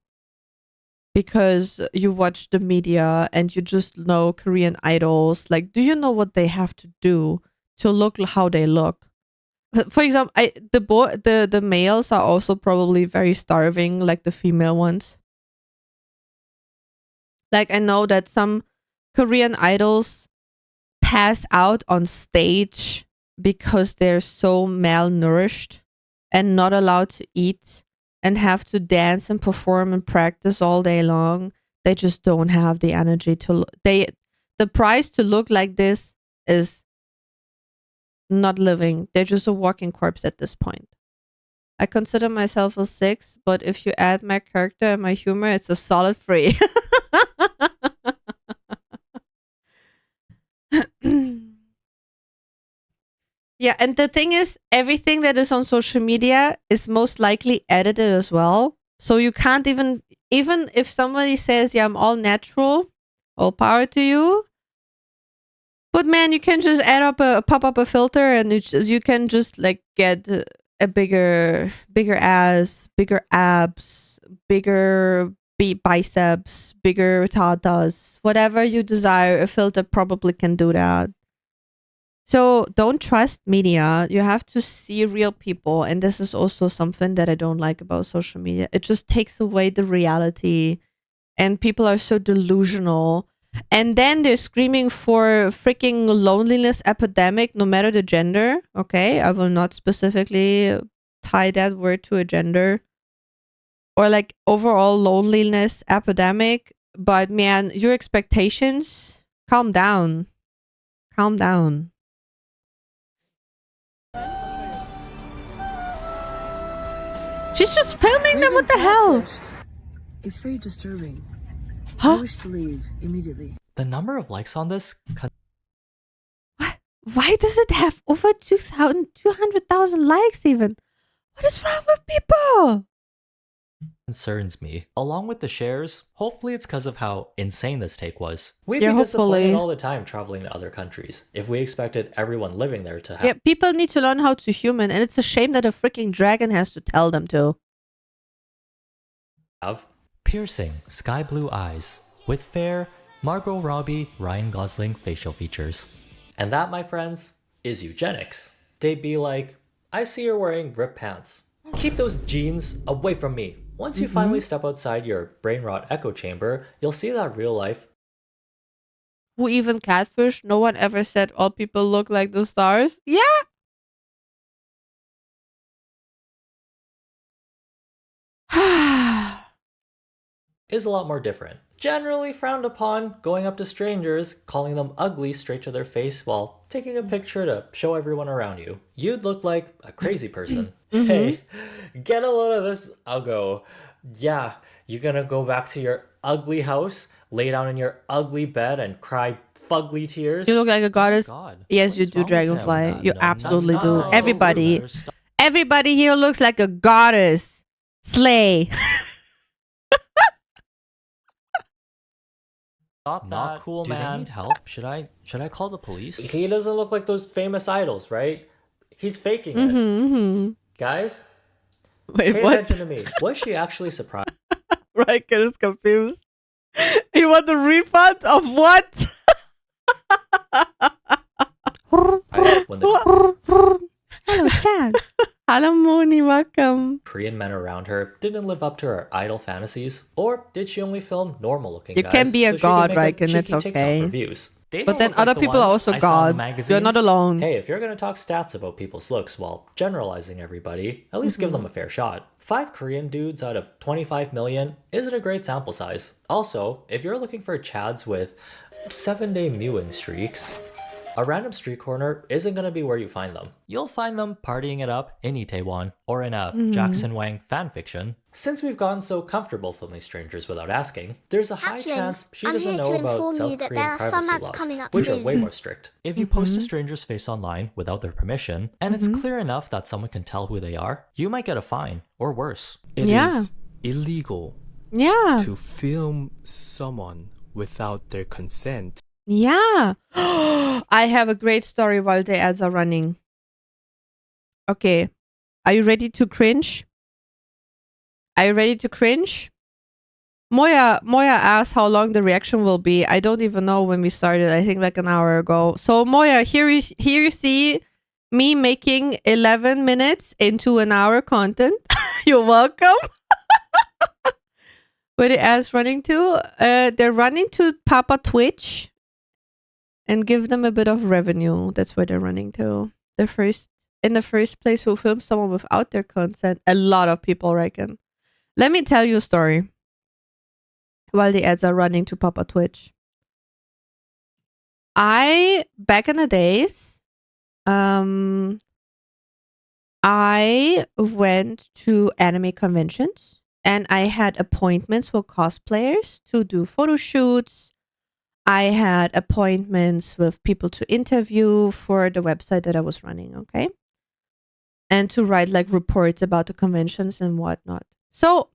[SPEAKER 4] because you watch the media and you just know Korean idols. Like, do you know what they have to do to look how they look? For example, the males are also probably very starving, like the female ones. Like, I know that some Korean idols pass out on stage because they're so malnourished and not allowed to eat and have to dance and perform and practice all day long. They just don't have the energy to the price to look like this is not living. They're just a walking corpse at this point. I consider myself a 6, but if you add my character and my humor, it's a solid 3. Yeah, and the thing is, everything that is on social media is most likely edited as well. So you can't even if somebody says, yeah, I'm all natural, all power to you. But man, you can just pop up a filter and you can just like get a bigger ass, bigger abs, bigger biceps, bigger tatas, whatever you desire. A filter probably can do that. So don't trust media. You have to see real people. And this is also something that I don't like about social media. It just takes away the reality. And people are so delusional. And then they're screaming for freaking loneliness epidemic, no matter the gender. Okay, I will not specifically tie that word to a gender. Or like overall loneliness epidemic. But man, your expectations, calm down. Calm down. She's just filming them. What the hell?
[SPEAKER 11] It's very disturbing.
[SPEAKER 4] Huh?
[SPEAKER 11] I wish to leave immediately.
[SPEAKER 5] The number of likes on this
[SPEAKER 4] What? Why does it have over 200,000 likes even? What is wrong with people?
[SPEAKER 5] concerns me. Along with the shares, hopefully it's because of how insane this take was. We'd
[SPEAKER 4] Yeah,
[SPEAKER 5] be disappointed
[SPEAKER 4] hopefully.
[SPEAKER 5] all the time traveling to other countries if we expected everyone living there to have.
[SPEAKER 4] Yeah, people need to learn how to human, and it's a shame that a freaking dragon has to tell them to.
[SPEAKER 5] Have piercing sky blue eyes with fair Margot Robbie, Ryan Gosling facial features. And that, my friends, is eugenics. They'd be like, I see you're wearing ripped pants. Keep those jeans away from me. Once you finally step outside your brain rot echo chamber, you'll see that real life.
[SPEAKER 4] Who even catfish? No one ever said all people look like the stars. Yeah.
[SPEAKER 5] Is a lot more different. Generally frowned upon going up to strangers, calling them ugly straight to their face while taking a picture to show everyone around you. You'd look like a crazy person. Hey, get a load of this. I'll go, yeah, you're gonna go back to your ugly house, lay down in your ugly bed and cry fugly tears?
[SPEAKER 4] You look like a goddess.
[SPEAKER 5] God,
[SPEAKER 4] Yes, you
[SPEAKER 5] what's
[SPEAKER 4] do,
[SPEAKER 5] wrong with him?
[SPEAKER 4] Dragonfly. You
[SPEAKER 5] No,
[SPEAKER 4] absolutely
[SPEAKER 5] that's
[SPEAKER 4] do.
[SPEAKER 5] not.
[SPEAKER 4] Everybody. Everybody here looks like a goddess. Slay.
[SPEAKER 5] Stop not cool, man. Do they need help? Should I call the police? He doesn't look like those famous idols, right? He's faking it.
[SPEAKER 4] Mm-hmm.
[SPEAKER 5] Guys,
[SPEAKER 4] Wait,
[SPEAKER 5] pay
[SPEAKER 4] what?
[SPEAKER 5] attention to me. Was she actually surprised
[SPEAKER 4] Riker is confused. You want a refund of what?
[SPEAKER 5] when the
[SPEAKER 4] Hello, Chad. Hello, Moni. Welcome.
[SPEAKER 5] Korean men around her didn't live up to her idol fantasies? Or did she only film normal-looking
[SPEAKER 4] You
[SPEAKER 5] guys
[SPEAKER 4] can be a
[SPEAKER 5] so she
[SPEAKER 4] god,
[SPEAKER 5] could make
[SPEAKER 4] Riken. It's
[SPEAKER 5] cheeky TikTok
[SPEAKER 4] okay.
[SPEAKER 5] reviews? They
[SPEAKER 4] But
[SPEAKER 5] don't
[SPEAKER 4] then
[SPEAKER 5] look like
[SPEAKER 4] other
[SPEAKER 5] the
[SPEAKER 4] people are
[SPEAKER 5] ones
[SPEAKER 4] also
[SPEAKER 5] I saw in the
[SPEAKER 4] gods. You're not
[SPEAKER 5] magazines.
[SPEAKER 4] alone.
[SPEAKER 5] Hey, if you're going to talk stats about people's looks while generalizing everybody, at least give them a fair shot. 5 Korean dudes out of 25 million isn't a great sample size. Also, if you're looking for chads with 7-day mewing streaks, a random street corner isn't going to be where you find them. You'll find them partying it up in Itaewon or in a Jackson Wang fanfiction. Since we've gotten so comfortable filming strangers without asking, there's a high chance she doesn't know about South Korean privacy laws, which are way more strict. If you post a stranger's face online without their permission, and it's clear enough that someone can tell who they are, you might get a fine, or worse.
[SPEAKER 12] It
[SPEAKER 4] Yeah.
[SPEAKER 12] is illegal
[SPEAKER 4] Yeah.
[SPEAKER 12] to film someone without their consent.
[SPEAKER 4] Yeah. I have a great story while the ads are running. Okay. Are you ready to cringe? Are you ready to cringe? Moya asked how long the reaction will be. I don't even know when we started. I think like an hour ago. So Moya, here you see me making 11 minutes into an hour content. You're welcome. Where the ads running to? They're running to Papa Twitch. And give them a bit of revenue. That's where they're running to. In the first place, who filmed someone without their consent? A lot of people reckon. Let me tell you a story. While the ads are running to Papa Twitch. Back in the days, I went to anime conventions. And I had appointments with cosplayers to do photo shoots. I had appointments with people to interview for the website that I was running, okay? And to write like reports about the conventions and whatnot. So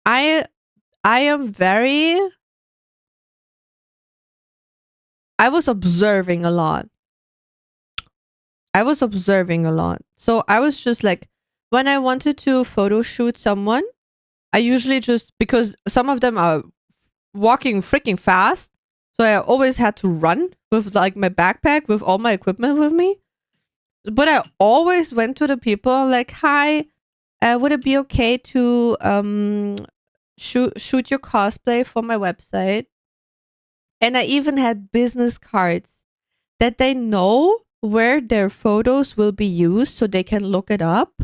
[SPEAKER 4] I was observing a lot. So I was just like, when I wanted to photo shoot someone, I usually just, because some of them are walking freaking fast, so I always had to run with like my backpack with all my equipment with me. But I always went to the people like, hi, would it be okay to shoot your cosplay for my website? And I even had business cards that they know where their photos will be used so they can look it up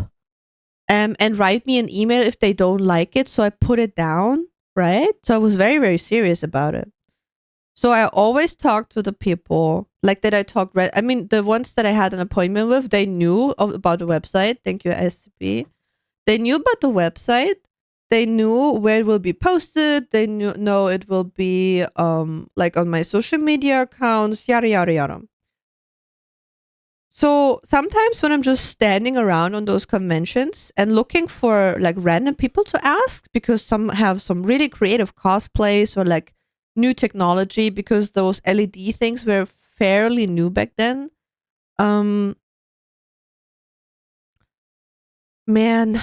[SPEAKER 4] and write me an email if they don't like it. So I put it down, right? So I was very, very serious about it. So I always talked to the people like that I mean, the ones that I had an appointment with, they knew about the website. Thank you, SCP. They knew about the website. They knew where it will be posted. They know it will be like on my social media accounts, yada, yada, yada. So sometimes when I'm just standing around on those conventions and looking for like random people to ask, because some have some really creative cosplays or like new technology, because those LED things were fairly new back then. Man,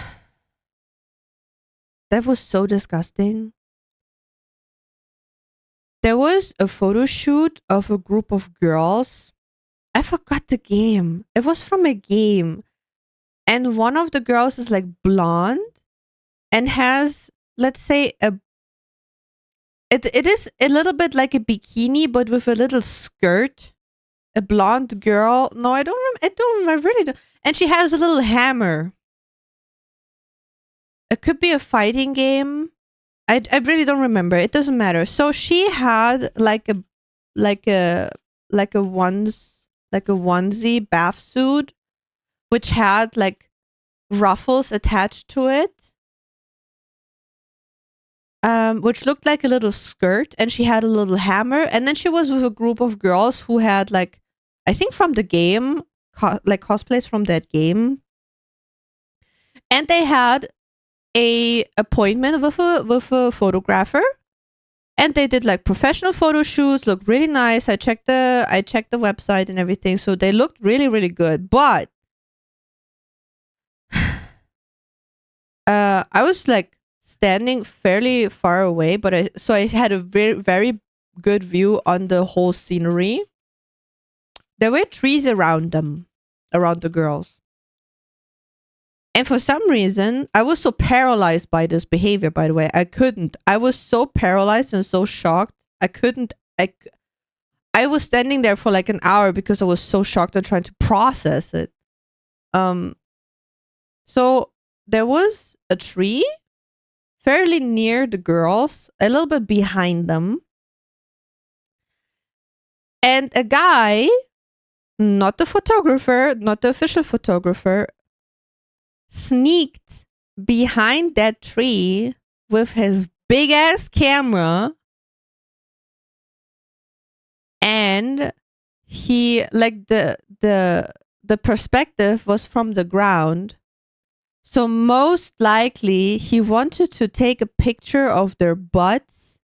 [SPEAKER 4] that was so disgusting. There was a photo shoot of a group of girls. I forgot the game. It was from a game. And one of the girls is like blonde and has, let's say, it is a little bit like a bikini, but with a little skirt. A blonde girl. No, I don't remember. I really don't. And she has a little hammer. It could be a fighting game. I really don't remember. It doesn't matter. So she had like a onesie bath suit, which had like ruffles attached to it. Which looked like a little skirt, and she had a little hammer, and then she was with a group of girls who had like, I think from the game, like cosplays from that game, and they had a appointment with a photographer, and they did like professional photo shoots, looked really nice. I checked the website and everything, so they looked really, really good. But I was like standing fairly far away, but I had a very, very good view on the whole scenery. There were trees around them, around the girls. And for some reason, I was so paralyzed by this behavior, by the way. I was so paralyzed and so shocked. I was standing there for like an hour because I was so shocked and trying to process it. So there was a tree fairly near the girls, a little bit behind them. And a guy, not the photographer, not the official photographer, sneaked behind that tree with his big ass camera, and he like the perspective was from the ground, so most likely he wanted to take a picture of their butts,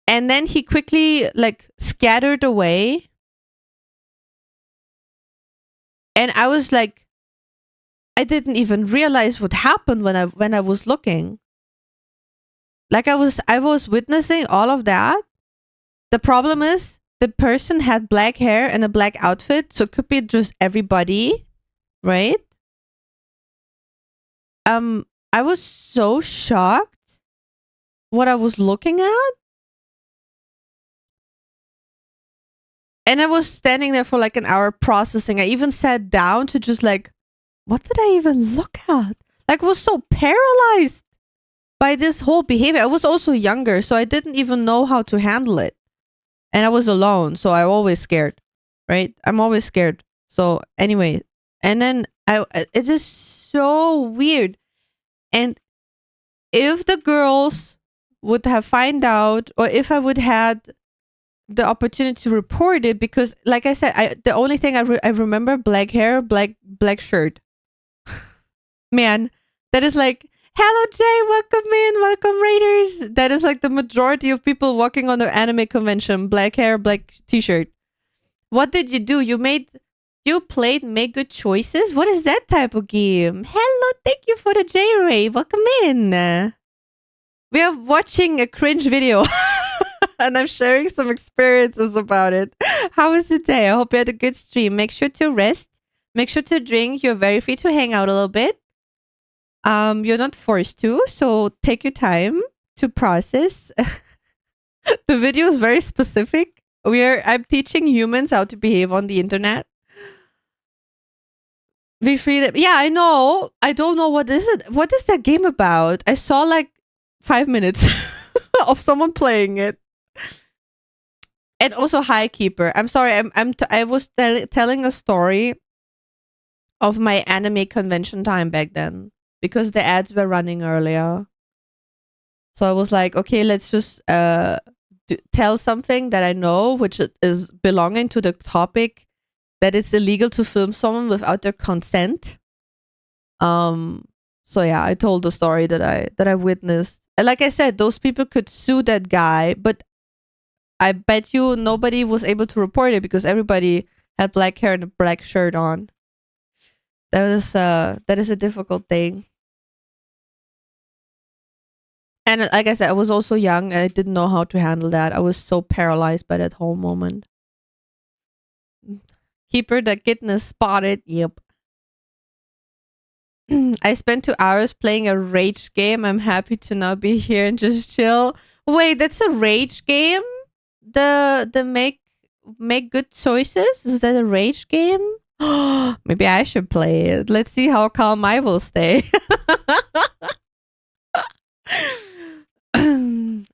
[SPEAKER 4] and then he quickly like scattered away. And I was like, I didn't even realize what happened when I was looking. Like I was witnessing all of that. The problem is the person had black hair and a black outfit, so it could be just everybody, right? I was so shocked what I was looking at. And I was standing there for like an hour processing. I even sat down to just like, what did I even look at? Like, I was so paralyzed by this whole behavior. I was also younger, so I didn't even know how to handle it. And I was alone, so I'm always scared, right? I'm always scared. So anyway, and then it is so weird. And if the girls would have found out, or if I would had the opportunity to report it, because like I said, the only thing I remember, black hair, black shirt. Man, that is like, hello Jay, welcome in, welcome Raiders. That is like the majority of people walking on the anime convention. Black hair, black t-shirt. What did you do? You played Make Good Choices? What is that type of game? Hello, thank you for the J-Ray. Welcome in. We are watching a cringe video. And I'm sharing some experiences about it. How was the day? I hope you had a good stream. Make sure to rest. Make sure to drink. You're very free to hang out a little bit. You're not forced to, so take your time to process. The video is very specific. I'm teaching humans how to behave on the internet. Be free. Yeah, I know. I don't know what is it. What is that game about? I saw like 5 minutes of someone playing it. And also, hi Keeper. I'm sorry. I was telling a story of my anime convention time back then, because the ads were running earlier. So I was like, okay, let's just tell something that I know, which is belonging to the topic, that it's illegal to film someone without their consent. So yeah, I told the story that I witnessed. And like I said, those people could sue that guy, but I bet you nobody was able to report it because everybody had black hair and a black shirt on. That is a difficult thing. And like I said, I was also young and I didn't know how to handle that. I was so paralyzed by that whole moment. Keeper, the kitten is spotted. Yep. I spent 2 hours playing a rage game. I'm happy to now be here and just chill. Wait, that's a rage game? The make good choices? Is that a rage game? Maybe I should play it. Let's see how calm I will stay.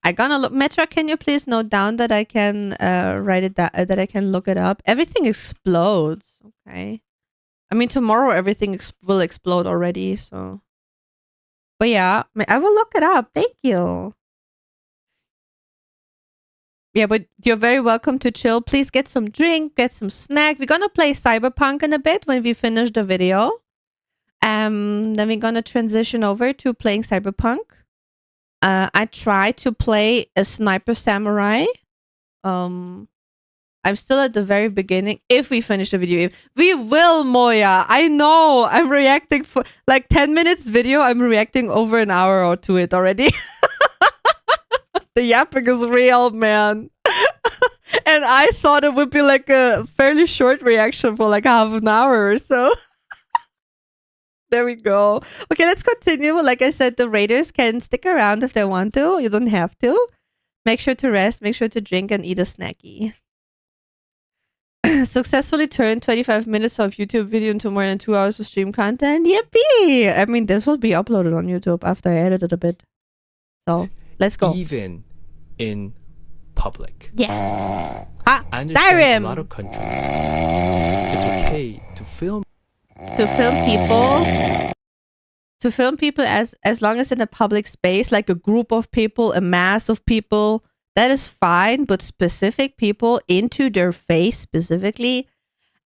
[SPEAKER 4] I gonna look. Metra, can you please note down that I can write it down, that I can look it up? Everything explodes. Okay. I mean, tomorrow everything will explode already. So, but yeah, I will look it up. Thank you. Yeah, but you're very welcome to chill. Please get some drink, get some snack. We're gonna play Cyberpunk in a bit when we finish the video. Then we're gonna transition over to playing Cyberpunk. I tried to play a Sniper Samurai. I I'm still at the very beginning. If we finish the video, we will, Moya. I know. I'm reacting for like 10 minutes video. I'm reacting over an hour or to it already. The yapping is real, man. And I thought it would be like a fairly short reaction for like half an hour or so. There we go. Okay, let's continue. Like I said, the raiders can stick around if they want to. You don't have to. Make sure to rest, make sure to drink and eat a snacky. Successfully turned 25 minutes of YouTube video into more than 2 hours of stream content. Yippee! I mean, this will be uploaded on YouTube after I edit it a bit. So, let's go.
[SPEAKER 12] Even in public.
[SPEAKER 4] Yeah.
[SPEAKER 12] I understand a lot of countries. It's okay to film.
[SPEAKER 4] To film people as long as in a public space, like a group of people, a mass of people, that is fine. But specific people into their face specifically,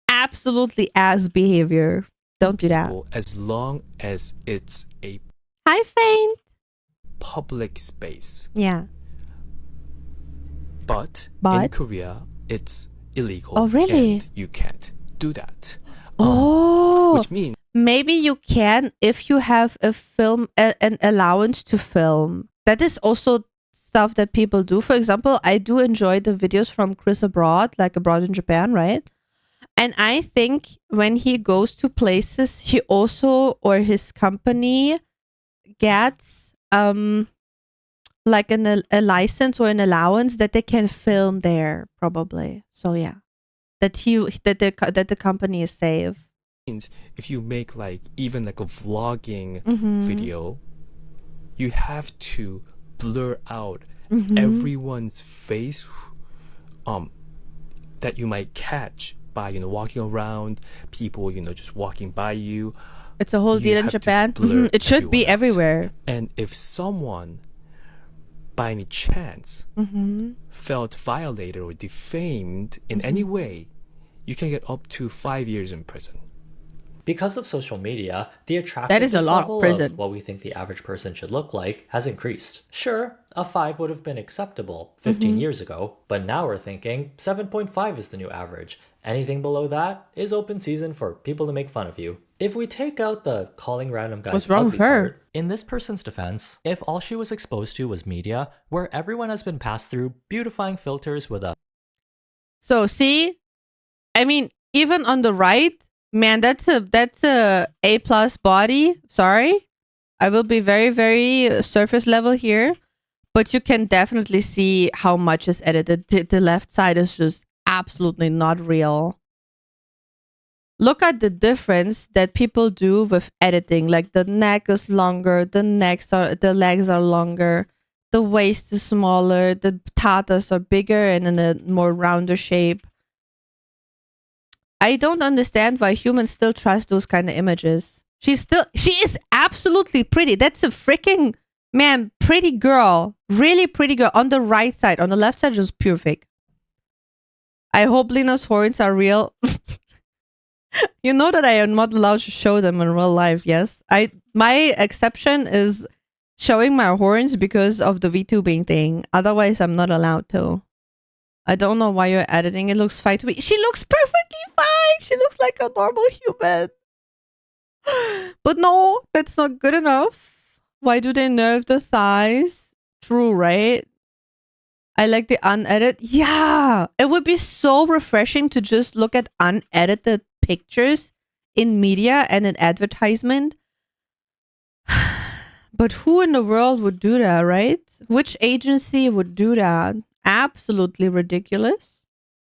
[SPEAKER 4] absolutely ass behavior. Don't do that.
[SPEAKER 12] As long as it's a
[SPEAKER 4] Hi, Faint.
[SPEAKER 12] public space.
[SPEAKER 4] Yeah.
[SPEAKER 12] But in Korea, it's illegal.
[SPEAKER 4] Oh, really?
[SPEAKER 12] And you can't do that.
[SPEAKER 4] Oh.
[SPEAKER 12] Which means
[SPEAKER 4] maybe you can if you have a film, an allowance to film. That is also stuff that people do. For example, I do enjoy the videos from Chris Abroad, like Abroad in Japan, right? And I think when he goes to places, he also, or his company, gets like a license or an allowance that they can film there, probably. So yeah, that the company is safe.
[SPEAKER 12] if you make like even like a vlogging video, you have to blur out everyone's face that you might catch by, you know, walking around, people, you know, just walking by you.
[SPEAKER 4] It's a whole deal in Japan. It should be everywhere.
[SPEAKER 12] And if someone by any chance felt violated or defamed in any way, you can get up to 5 years in prison.
[SPEAKER 5] Because of social media, the attractiveness level of what we think the average person should look like has increased. Sure, a 5 would have been acceptable 15 years ago, but now we're thinking 7.5 is the new average. Anything below that is open season for people to make fun of you. If we take out the calling random guys ugly part, in this person's defense, if all she was exposed to was media, where everyone has been passed through beautifying filters with a...
[SPEAKER 4] So see, I mean, even on the right, man, that's a A+ body. Sorry, I will be very, very surface level here, but you can definitely see how much is edited. The left side is just absolutely not real. Look at the difference that people do with editing. Like the neck is longer, the legs are longer, the waist is smaller, the tatas are bigger and in a more rounder shape. I don't understand why humans still trust those kind of images. She is absolutely pretty. That's a freaking, man, pretty girl. Really pretty girl on the right side. On the left side, just pure fake. I hope Lina's horns are real. You know that I am not allowed to show them in real life, yes? My exception is showing my horns because of the VTubing thing. Otherwise, I'm not allowed to. I don't know why you're editing. It looks fine to me. She looks perfectly fine. She looks like a normal human. But no, that's not good enough. Why do they nerf the thighs? True, right? I like the unedited. Yeah, it would be so refreshing to just look at unedited pictures in media and in advertisement. But who in the world would do that, right? Which agency would do that? Absolutely ridiculous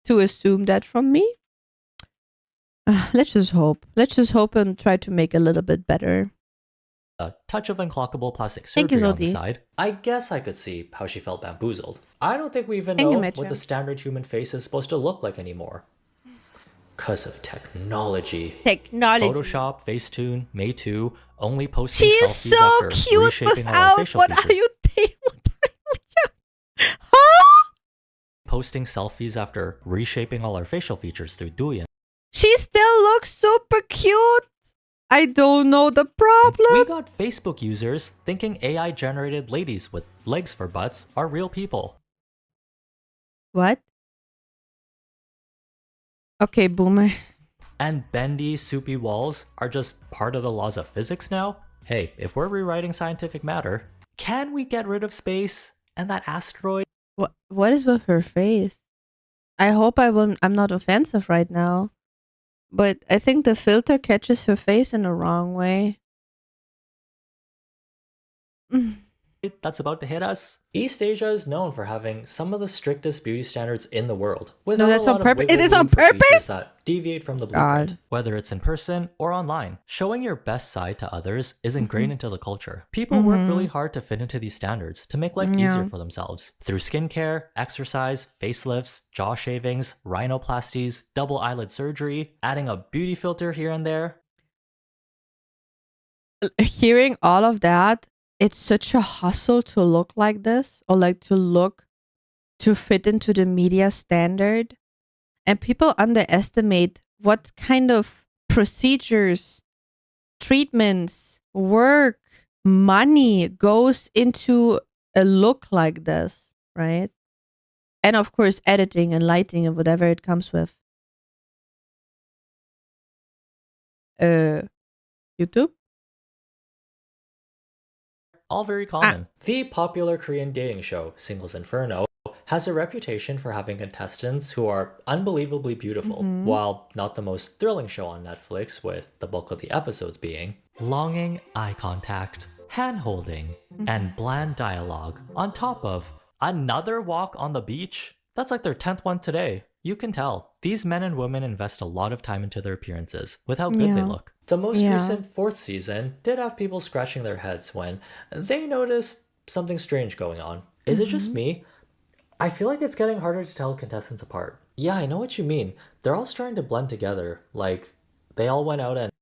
[SPEAKER 4] to assume that from me. Let's just hope. Let's just hope and try to make a little bit better.
[SPEAKER 5] A touch of unclockable plastic surgery on the side. I guess I could see how she felt bamboozled. I don't think we even know what the standard human face is supposed to look like anymore. Because of technology. Photoshop, Facetune, Meitu, only posting selfies after reshaping all our facial features.
[SPEAKER 4] What are you doing?
[SPEAKER 5] Posting selfies after reshaping all our facial features through Douyin.
[SPEAKER 4] She still looks super cute. I don't know the problem.
[SPEAKER 5] We got Facebook users thinking AI-generated ladies with legs for butts are real people.
[SPEAKER 4] What? Okay, boomer.
[SPEAKER 5] And bendy, soupy walls are just part of the laws of physics now? Hey, if we're rewriting scientific matter, can we get rid of space and that asteroid?
[SPEAKER 4] What is with her face? I hope I'm not offensive right now. But I think the filter catches her face in the wrong way.
[SPEAKER 5] That's about to hit us. East Asia is known for having some of the strictest beauty standards in the world.
[SPEAKER 4] No,
[SPEAKER 5] Without
[SPEAKER 4] that's
[SPEAKER 5] a
[SPEAKER 4] on
[SPEAKER 5] lot of
[SPEAKER 4] purpose.
[SPEAKER 5] wiggle
[SPEAKER 4] It is on
[SPEAKER 5] room for features
[SPEAKER 4] purpose?
[SPEAKER 5] that deviate from the blueprint,
[SPEAKER 4] God.
[SPEAKER 5] whether it's in person or online. Showing your best side to others is ingrained into the culture. People
[SPEAKER 4] Mm-hmm.
[SPEAKER 5] work really hard to fit into these standards to make life easier for themselves. Through skincare, exercise, facelifts, jaw shavings, rhinoplasties, double eyelid surgery, adding a beauty filter here and there.
[SPEAKER 4] Hearing all of that, it's such a hustle to look like this, or like to fit into the media standard. And people underestimate what kind of procedures, treatments, work, money goes into a look like this, right? And of course, editing and lighting and whatever it comes with. YouTube?
[SPEAKER 5] All very common. The popular Korean dating show, Singles Inferno, has a reputation for having contestants who are unbelievably beautiful, while not the most thrilling show on Netflix, with the bulk of the episodes being longing eye contact, hand-holding, and bland dialogue, on top of another walk on the beach. That's like their 10th one today. You can tell. These men and women invest a lot of time into their appearances with how good they look. The most recent 4th season did have people scratching their heads when they noticed something strange going on. Is it just me? I feel like it's getting harder to tell contestants apart. Yeah, I know what you mean. They're all starting to blend together. Like, they all went out and...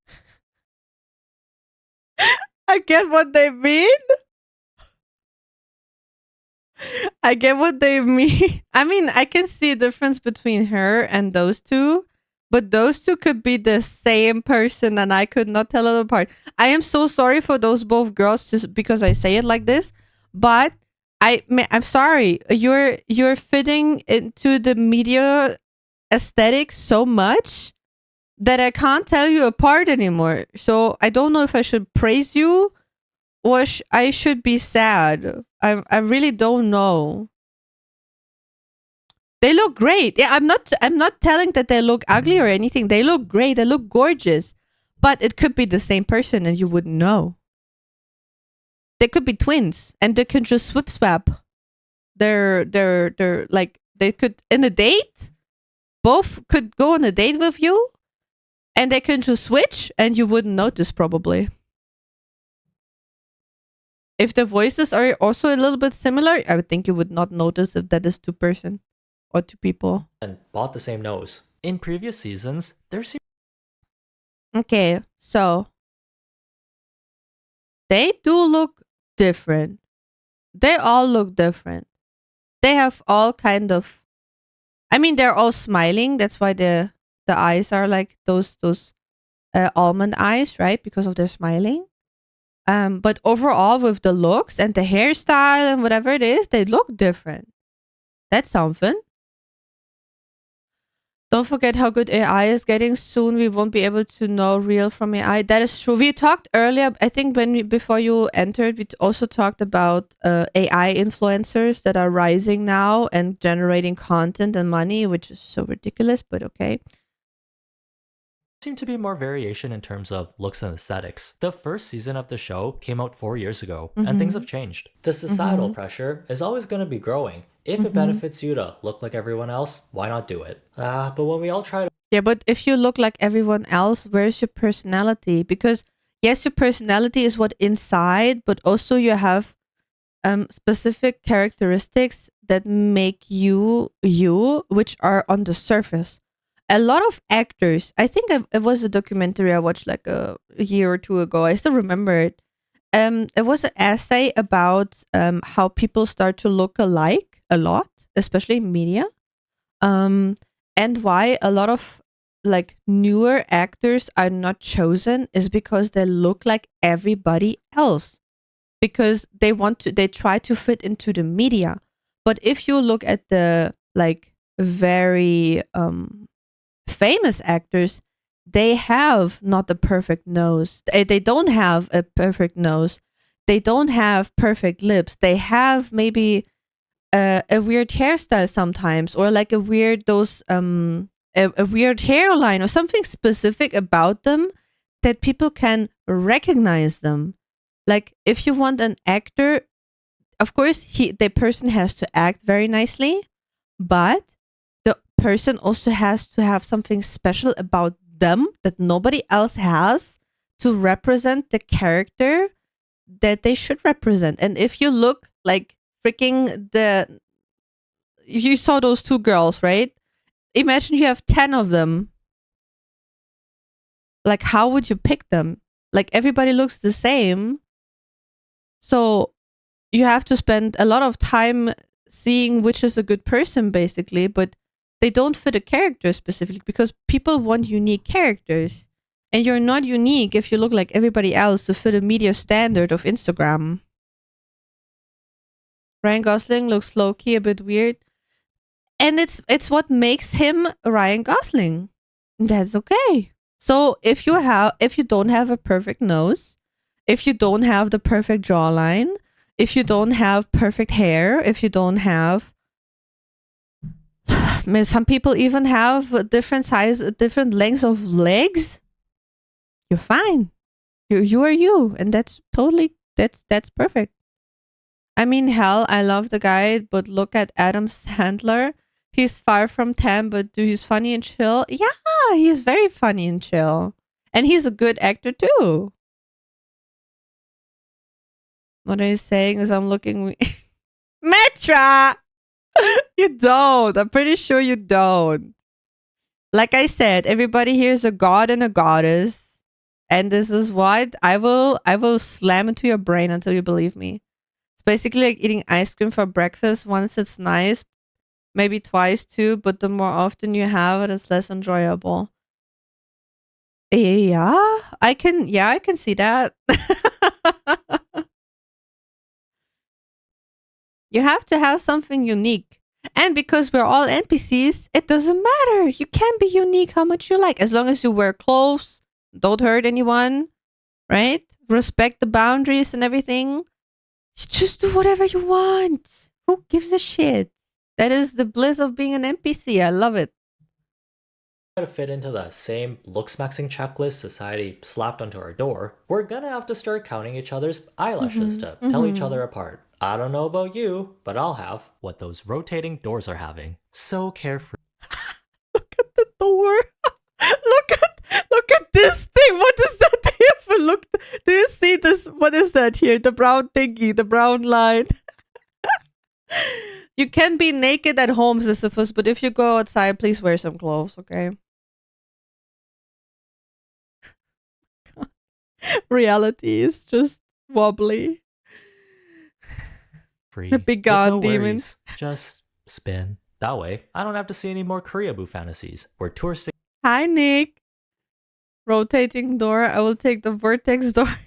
[SPEAKER 4] I get what they mean. I get what they mean. I mean, I can see a difference between her and those two, but those two could be the same person and I could not tell it apart. I am so sorry for those both girls just because I say it like this, but I'm sorry. You're fitting into the media aesthetic so much that I can't tell you apart anymore. So I don't know if I should praise you or I should be sad. I really don't know. They look great. Yeah, I'm not telling that they look ugly or anything. They look great. They look gorgeous. But it could be the same person and you wouldn't know. They could be twins and they can just swap. They're like they could in a date. Both could go on a date with you and they can just switch and you wouldn't notice probably. If the voices are also a little bit similar, I would think you would not notice if that is two person or two people.
[SPEAKER 5] And bought the same nose. In previous seasons, there's...
[SPEAKER 4] Okay, so they do look different. They all look different. They have all kind of... I mean, they're all smiling. That's why the eyes are like those almond eyes, right? Because of their smiling. But overall, with the looks and the hairstyle and whatever it is, they look different. That's something. Don't forget how good AI is getting. Soon we won't be able to know real from AI. That is true. We talked earlier, I think before you entered, we also talked about AI influencers that are rising now and generating content and money, which is so ridiculous, but okay.
[SPEAKER 5] Seem to be more variation in terms of looks and aesthetics. The first season of the show came out 4 years ago, and things have changed. The societal pressure is always going to be growing. If it benefits you to look like everyone else, why not do it? But when we all try to...
[SPEAKER 4] Yeah, but if you look like everyone else, where's your personality? Because yes, your personality is what inside, but also you have specific characteristics that make you, which are on the surface. A lot of actors, I think it was a documentary I watched like a year or two ago. I still remember it. It was an essay about how people start to look alike a lot, especially in media, and why a lot of like newer actors are not chosen is because they look like everybody else, because they try to fit into the media. But if you look at the like very famous actors, they have not the perfect nose. They don't have a perfect nose. They don't have perfect lips. They have maybe a weird hairstyle sometimes, or like a weird a weird hairline or something specific about them that people can recognize them. Like if you want an actor, of course the person has to act very nicely, but the person also has to have something special about them that nobody else has to represent the character that they should represent. And if you look like freaking you saw those two girls, right? Imagine you have 10 of them. Like, how would you pick them? Like, everybody looks the same. So you have to spend a lot of time seeing which is a good person, basically, but they don't fit a character specifically because people want unique characters. And you're not unique if you look like everybody else to fit a media standard of Instagram. Ryan Gosling looks low-key a bit weird. And it's what makes him Ryan Gosling. That's okay. So if you don't have a perfect nose, if you don't have the perfect jawline, if you don't have perfect hair, if you don't have some people even have different lengths of legs, you're fine. You are you, and that's perfect. I mean, hell, I love the guy, but look at Adam Sandler. He's far from 10, but he's funny and chill. Yeah, he's very funny and chill. And he's a good actor too. What are you saying is I'm looking... Metra! You don't. I'm pretty sure you don't. Like I said, everybody here is a god and a goddess. And this is what I will slam into your brain until you believe me. It's basically like eating ice cream for breakfast. Once it's nice, maybe twice too, but the more often you have it, it's less enjoyable. Yeah, I can see that. You have to have something unique. And because we're all NPCs, it doesn't matter. You can be unique how much you like. As long as you wear clothes, don't hurt anyone, right? Respect the boundaries and everything. Just do whatever you want. Who gives a shit? That is the bliss of being an NPC. I love it.
[SPEAKER 5] To fit into the same looks maxing checklist society slapped onto our door, we're gonna have to start counting each other's eyelashes to tell each other apart. I don't know about you, but I'll have what those rotating doors are having. So carefree.
[SPEAKER 4] Look at the door. Look at this thing. What is that? Look, do you see this? What is that here? The brown thingy, the brown line. You can be naked at home, Sisyphus, but if you go outside, please wear some clothes, okay? Reality is just wobbly.
[SPEAKER 5] Free.
[SPEAKER 4] Be gone,
[SPEAKER 5] no
[SPEAKER 4] demons.
[SPEAKER 5] Worries. Just spin. That way, I don't have to see any more Koreaboo fantasies where tourists.
[SPEAKER 4] Hi, Nick. Rotating door. I will take the vortex door.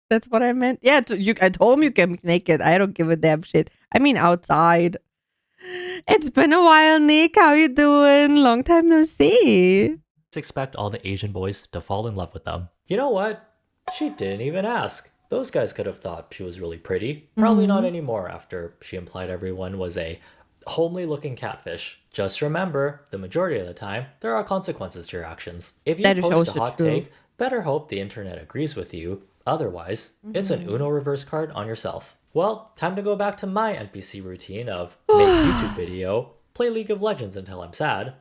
[SPEAKER 4] That's what I meant. Yeah, at home you can be naked. I don't give a damn shit. I mean outside. It's been a while, Nick. How you doing? Long time no see.
[SPEAKER 5] Expect all the Asian boys to fall in love with them. You know what? She didn't even ask. Those guys could have thought she was really pretty. Probably not anymore after she implied everyone was a homely looking catfish. Just remember, the majority of the time, there are consequences to your actions. If you post a hot take, better hope the internet agrees with you. Otherwise, it's an Uno reverse card on yourself. Well, time to go back to my NPC routine of make YouTube video, play League of Legends until I'm sad.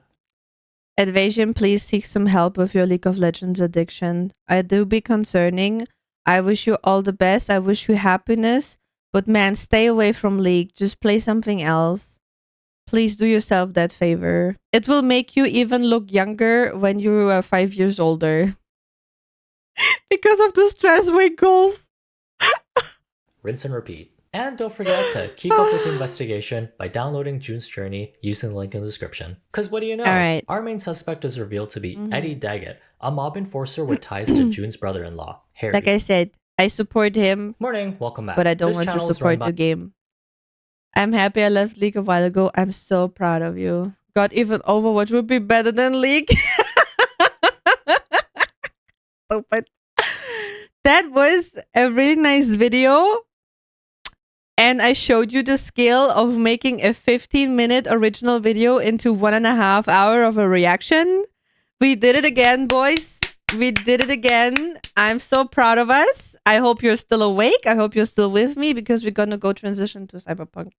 [SPEAKER 4] Advasion, please seek some help with your League of Legends addiction. I do be concerning. I wish you all the best. I wish you happiness. But man, stay away from League. Just play something else. Please do yourself that favor. It will make you even look younger when you are 5 years older. Because of the stress wrinkles.
[SPEAKER 5] Rinse and repeat. And don't forget to keep up with the investigation by downloading June's Journey using the link in the description. Because what do you know?
[SPEAKER 4] Right.
[SPEAKER 5] Our main suspect is revealed to be Eddie Daggett, a mob enforcer with ties to June's brother-in-law, Harry.
[SPEAKER 4] Like I said, I support him.
[SPEAKER 5] Morning, welcome back.
[SPEAKER 4] But I don't want to support the game. I'm happy I left League a while ago. I'm so proud of you. God, even Overwatch would be better than League. stupid. That was a really nice video. And I showed you the skill of making a 15-minute original video into 1.5 hours of a reaction. We did it again, boys. We did it again. I'm so proud of us. I hope you're still awake. I hope you're still with me because we're going to go transition to Cyberpunk.